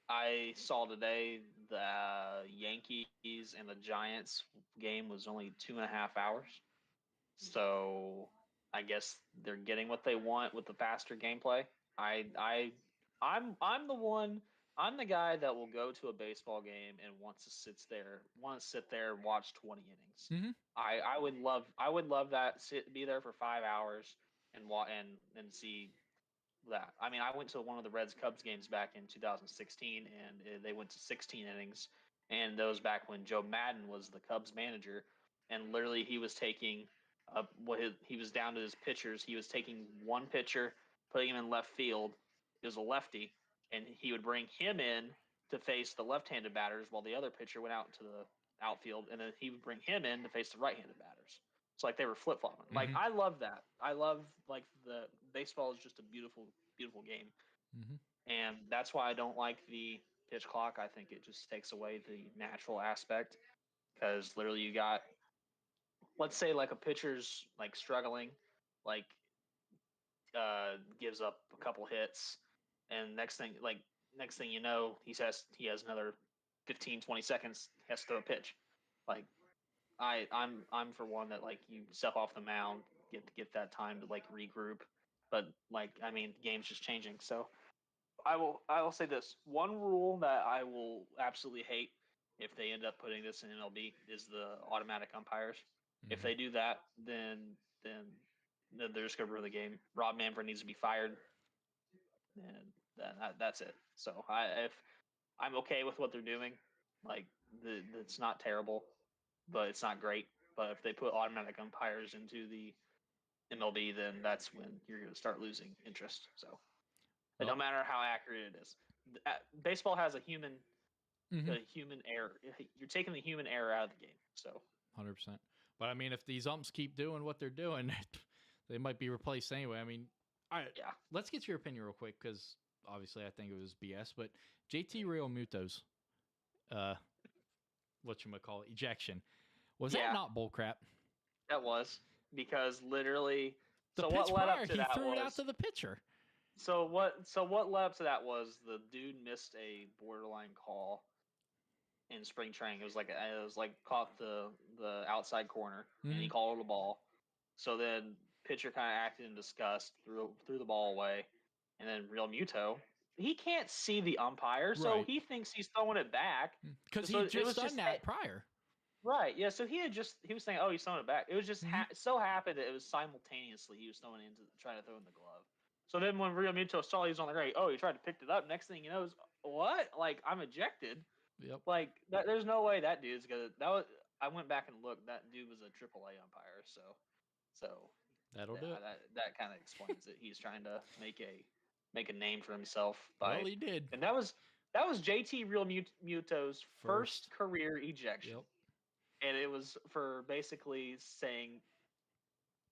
I saw today the Yankees and the Giants game was only 2.5 hours. So I guess they're getting what they want with the faster gameplay. I'm the one. I'm the guy that will go to a baseball game and wants to sit there and watch 20 innings. Mm-hmm. I would love that. Be there for 5 hours and see that. I mean, I went to one of the Reds Cubs games back in 2016, and they went to 16 innings, and those back when Joe Madden was the Cubs manager, and literally he was taking he was down to his pitchers. He was taking one pitcher, putting him in left field. He was a lefty, and he would bring him in to face the left-handed batters while the other pitcher went out to the outfield, and then he would bring him in to face the right-handed batters. It's like they were flip-flopping. Mm-hmm. Like, I love that. I love, like, the baseball is just a beautiful, beautiful game. Mm-hmm. And that's why I don't like the pitch clock. I think it just takes away the natural aspect, because literally you got, let's say, like, a pitcher's like struggling, like gives up a couple hits, and next thing you know, he has another 15-20 seconds, he has to throw a pitch. Like, I'm for one that, like, you step off the mound, get that time to, like, regroup. But, like, I mean, the game's just changing. So I will say this one rule that I will absolutely hate if they end up putting this in MLB is the automatic umpires. Mm-hmm. If they do that, then they're just gonna ruin the game. Rob Manfred needs to be fired, and that's it. So if I'm okay with what they're doing, like, it's not terrible, but it's not great. But if they put automatic umpires into the MLB, then that's when you're going to start losing interest. So it don't matter how accurate it is. Baseball has a human error. You're taking the human error out of the game. So 100%. But I mean, if these umps keep doing what they're doing, they might be replaced anyway. I mean, all right, yeah. Let's get your opinion real quick, because obviously I think it was BS. But JT Realmuto's, whatchamacallit, ejection, was that not bullcrap? That was, because literally, the so pitch what led prior, up to he that threw was, it out to the pitcher. So what led up to that was the dude missed a borderline call in spring training. It was like caught the outside corner, and he called it a ball. So then pitcher kind of acted in disgust, threw the ball away, and then Real Muto, he can't see the umpire, so he thinks he's throwing it back because he just done that prior. Right. Yeah. So he was saying, oh, he's throwing it back. It was just so happened that it was simultaneously he was throwing trying to throw in the glove. So then when Real Muto saw he was on the ground, he tried to pick it up. Next thing you know is what? Like, I'm ejected. Yep. Like, there's no way that dude's gonna. I went back and looked. That dude was a AAA umpire. So that'll do it. That kind of explains it. He's trying to make a name for himself. Well, he did. And that was JT Real Muto's first career ejection. Yep. And it was for basically saying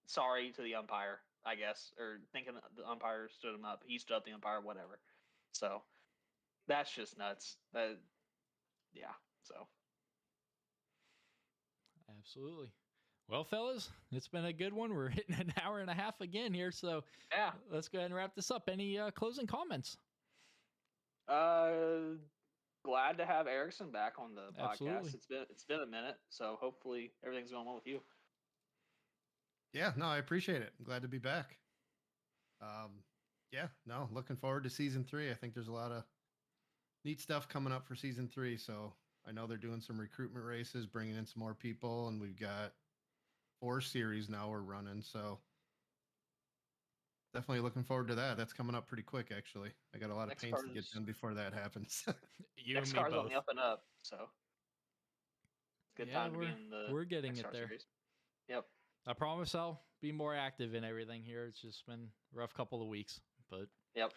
sorry to the umpire, I guess, or thinking the umpire stood him up. He stood up the umpire, whatever. So that's just nuts. Yeah. So. Absolutely. Well, fellas, it's been a good one. We're hitting an hour and a half again here, so yeah, let's go ahead and wrap this up. Any closing comments? Glad to have Erickson back on the podcast. Absolutely. It's been a minute, so hopefully everything's going well with you. Yeah, no, I appreciate it. I'm glad to be back. Looking forward to season 3. I think there's a lot of neat stuff coming up for season 3. So I know they're doing some recruitment races, bringing in some more people, and we've got 4 series now we're running. So Definitely looking forward to that. That's coming up pretty quick, actually. I got a lot of Next paints to get car's done before that happens. You and next me car's on both. the up and up, so it's a good Yeah, time to be in the we're getting next it car there. series. Yep. I promise I'll be more active in everything here. It's just been a rough couple of weeks, but Yep.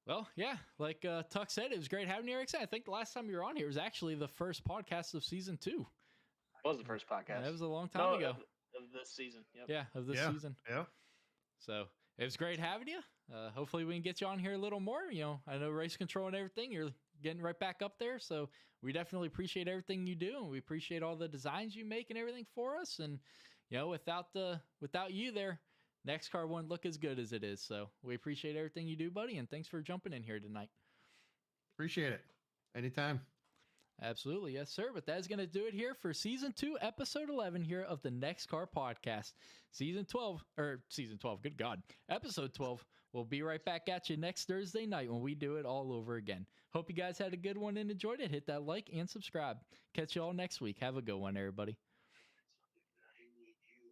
well, yeah, like Tuck said, it was great having you, Eric. I think the last time you were on here was actually the first podcast of season 2. Was the first podcast. That was a long time ago. Of this season. Yep. Yeah, of this yeah. season. Yeah. So it was great having you. Hopefully we can get you on here a little more. You know, I know race control and everything. You're getting right back up there. So we definitely appreciate everything you do, and we appreciate all the designs you make and everything for us. And you know, without you there, NEXXTCAR wouldn't look as good as it is. So we appreciate everything you do, buddy, and thanks for jumping in here tonight. Appreciate it. Anytime. Absolutely. Yes, sir. But that's going to do it here for season 2, episode 11 here of the NEXXTCAR podcast. Season 12, good God, episode 12. We'll be right back at you next Thursday night when we do it all over again. Hope you guys had a good one and enjoyed it. Hit that like and subscribe. Catch you all next week. Have a good one, everybody.